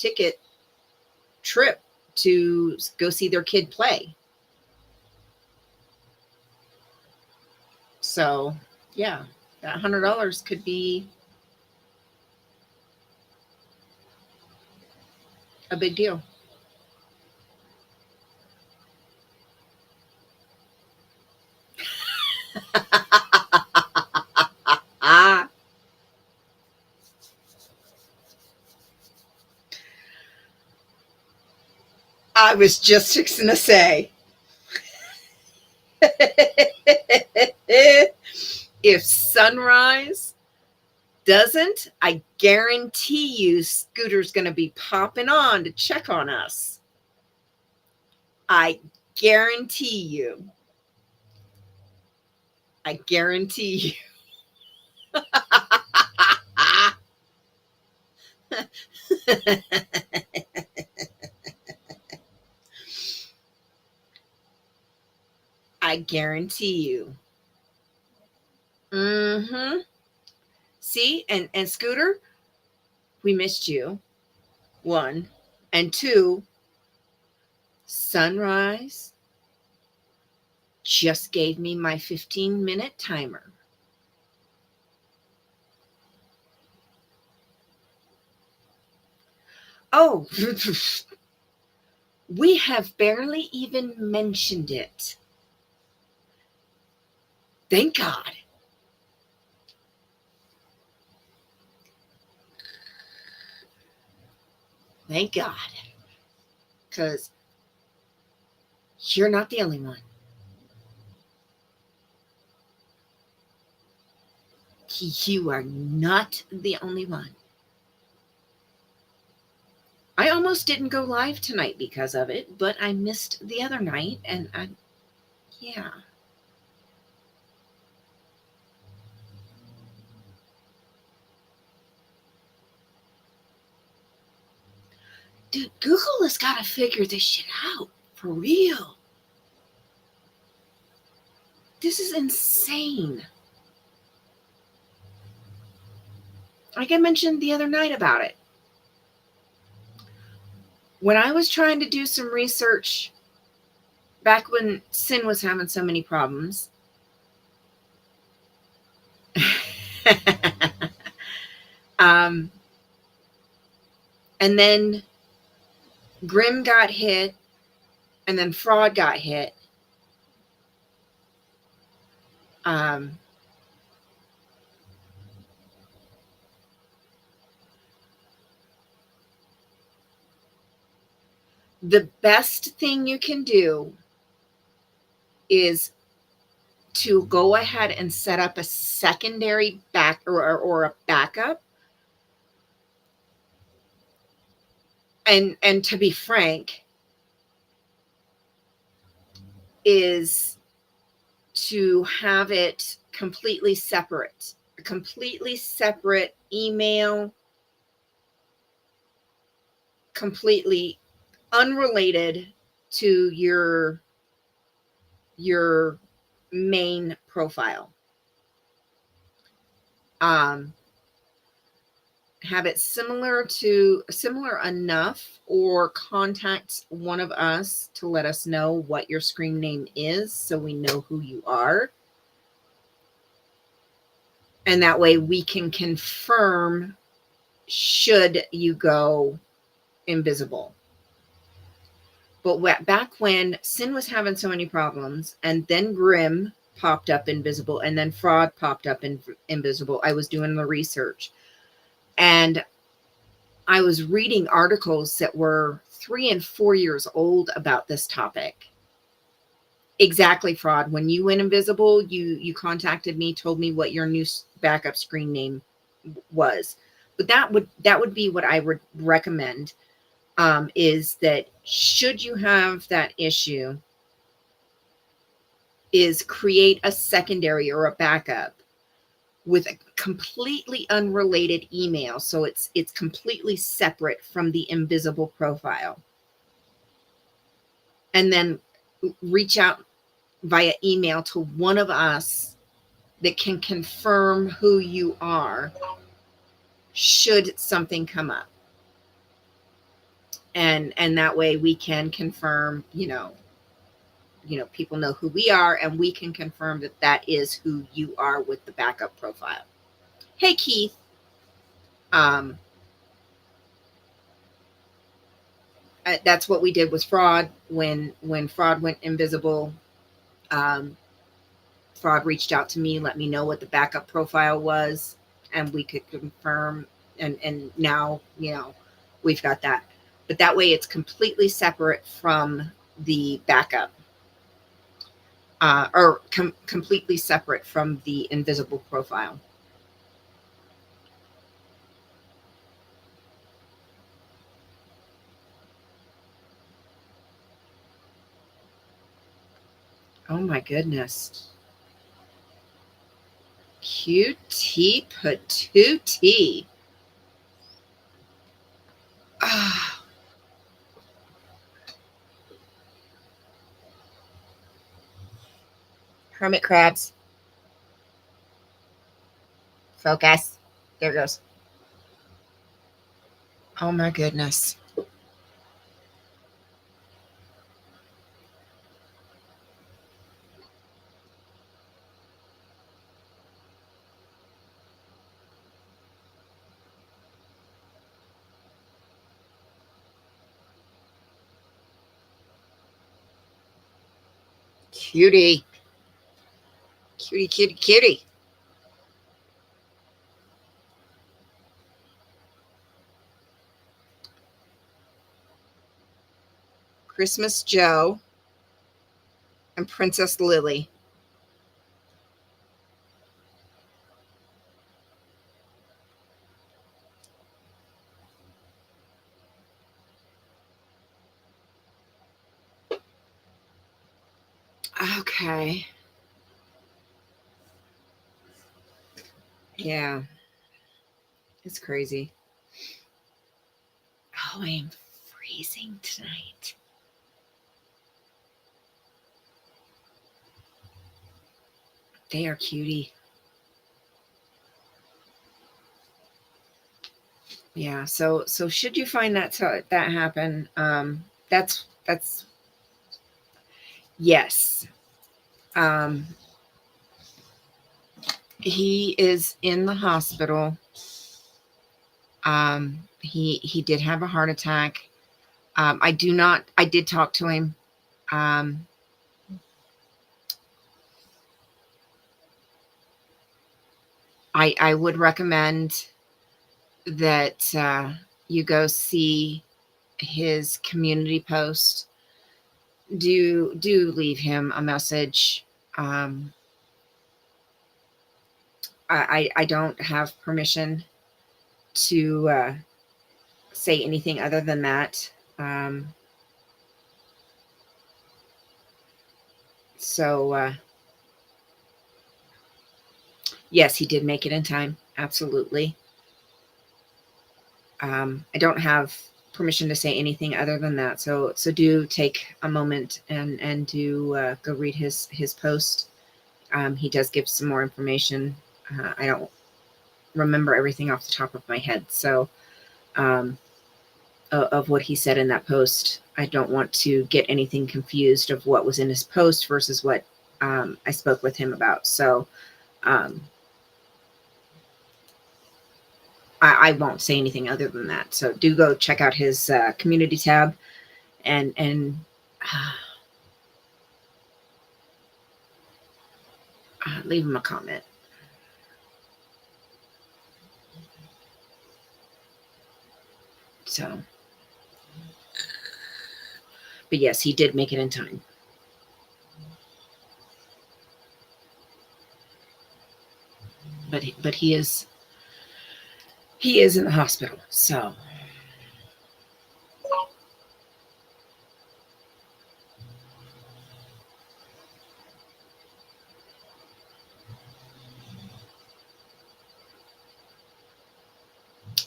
A: trip to go see their kid play. So, yeah, that $100 could be a big deal. Ah, I was just fixing to say, if Sunrise doesn't, I guarantee you Scooter's going to be popping on to check on us. I guarantee you. I guarantee you. I guarantee you. Mm-hmm. See, and Scooter, we missed you. One. And two, Sunrise just gave me my 15-minute timer. Oh, we have barely even mentioned it. Thank God. Thank God. Because you're not the only one. You are not the only one. I almost didn't go live tonight because of it, but I missed the other night, and yeah. Dude, Google has got to figure this shit out. For real. This is insane. Like I mentioned the other night about it. When I was trying to do some research back when Sin was having so many problems, and then Grim got hit, and then Fraud got hit. Um, the best thing you can do is to go ahead and set up a secondary back or a backup. And to be frank, is to have it completely separate email, completely unrelated to your main profile. Have it similar enough, or contact one of us to let us know what your screen name is so we know who you are. And that way we can confirm should you go invisible. But back when Sin was having so many problems, and then Grim popped up invisible, and then Fraud popped up invisible, I was doing the research. And I was reading articles that were 3 and 4 years old about this topic. Exactly, Fraud. When you went invisible, you contacted me, told me what your new backup screen name was. But that would be what I would recommend, is that should you have that issue, is create a secondary or a backup with a completely unrelated email, so it's completely separate from the invisible profile. And then reach out via email to one of us that can confirm who you are should something come up. And that way we can confirm, people know who we are, and we can confirm that that is who you are with the backup profile. Hey, Keith. That's what we did with Fraud. When Fraud went invisible, Fraud reached out to me, let me know what the backup profile was, and we could confirm. And now, we've got that. But that way it's completely separate from the backup, or completely separate from the invisible profile. Oh my goodness. QT patootie. Ah. Hermit crabs. Focus. There it goes. Oh my goodness. Cutie. Cutie, cutie, cutie. Christmas Joe and Princess Lily. Okay. Yeah. It's crazy. Oh, I am freezing tonight. They are cutie. Yeah. So should you find that happen, that's yes. Um, he is in the hospital. He did have a heart attack. I did talk to him. Um, I would recommend that you go see his community post. Do leave him a message. Um, I don't have permission to say anything other than that. Um, so yes, he did make it in time. Absolutely. I don't have permission to say anything other than that. So do take a moment and do go read his post. He does give some more information. I don't remember everything off the top of my head. So um, of what he said in that post, I don't want to get anything confused of what was in his post versus what I spoke with him about. So um, I won't say anything other than that. So do go check out his community tab and leave him a comment. So, but yes, he did make it in time. But he is in the hospital. So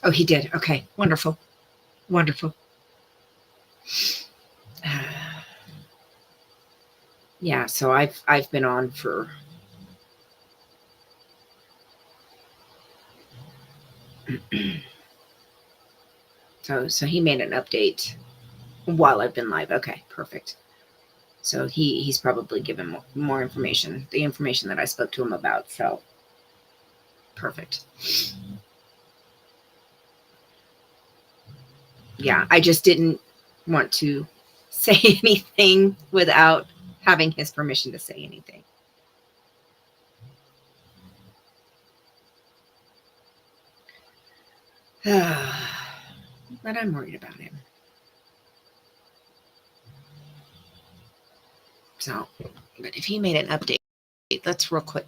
A: oh, he did. Okay, wonderful, wonderful. Yeah, so I've been on for so he made an update while I've been live. Okay, perfect. So he's probably given more information, the information that I spoke to him about. So perfect. Yeah, I just didn't want to say anything without having his permission to say anything. But I'm worried about him. So, but if he made an update, let's real quick.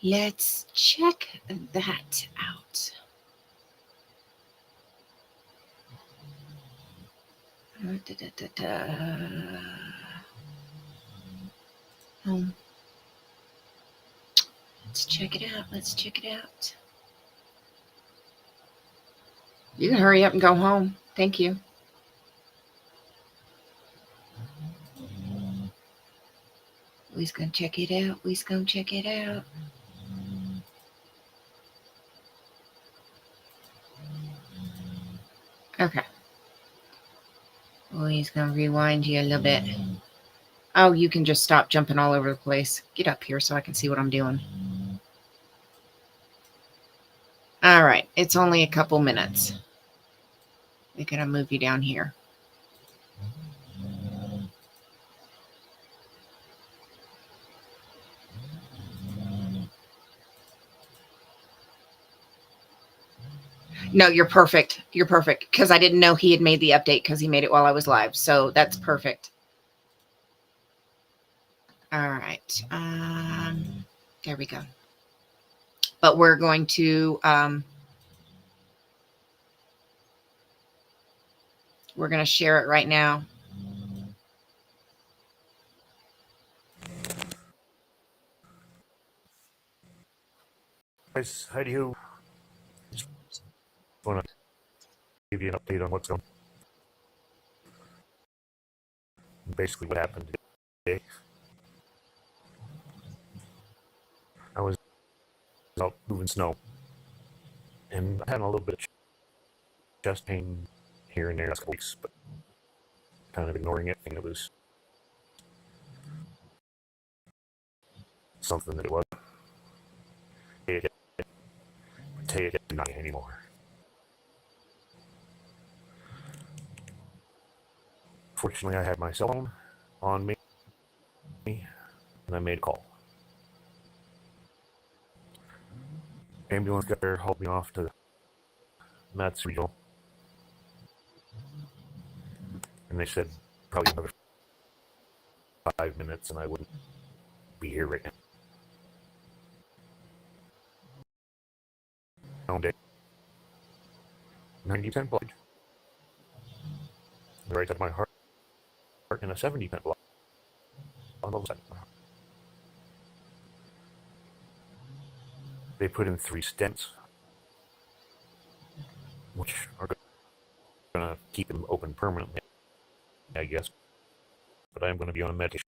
A: Let's check that out. Let's check it out. Let's check it out. You can hurry up and go home. Thank you. We's gonna check it out. We's gonna check it out. Okay. We's gonna rewind you a little bit. Oh, you can just stop jumping all over the place. Get up here so I can see what I'm doing. All right. It's only a couple minutes. We're gonna move you down here. No, you're perfect. You're perfect. Because I didn't know he had made the update because he made it while I was live. So that's perfect. All right. There we go. But we're going to share it right now.
B: Guys, how do you? Just want to give you an update on what's going on. Basically, what happened today. I was out moving snow, and I had a little bit of chest pain here and there last couple weeks, but kind of ignoring it, thinking it was something that it was. It not anymore. Fortunately, I had my cell phone on me, and I made a call. Ambulance got there, hauled me off to Matt's Regional, and they said probably another 5 minutes, and I wouldn't be here right now. Found it 90% blood, right at my heart, and a 70% blood on the side of my heart. They put in 3 stents, which are going to keep him open permanently, I guess. But I'm going to be on medication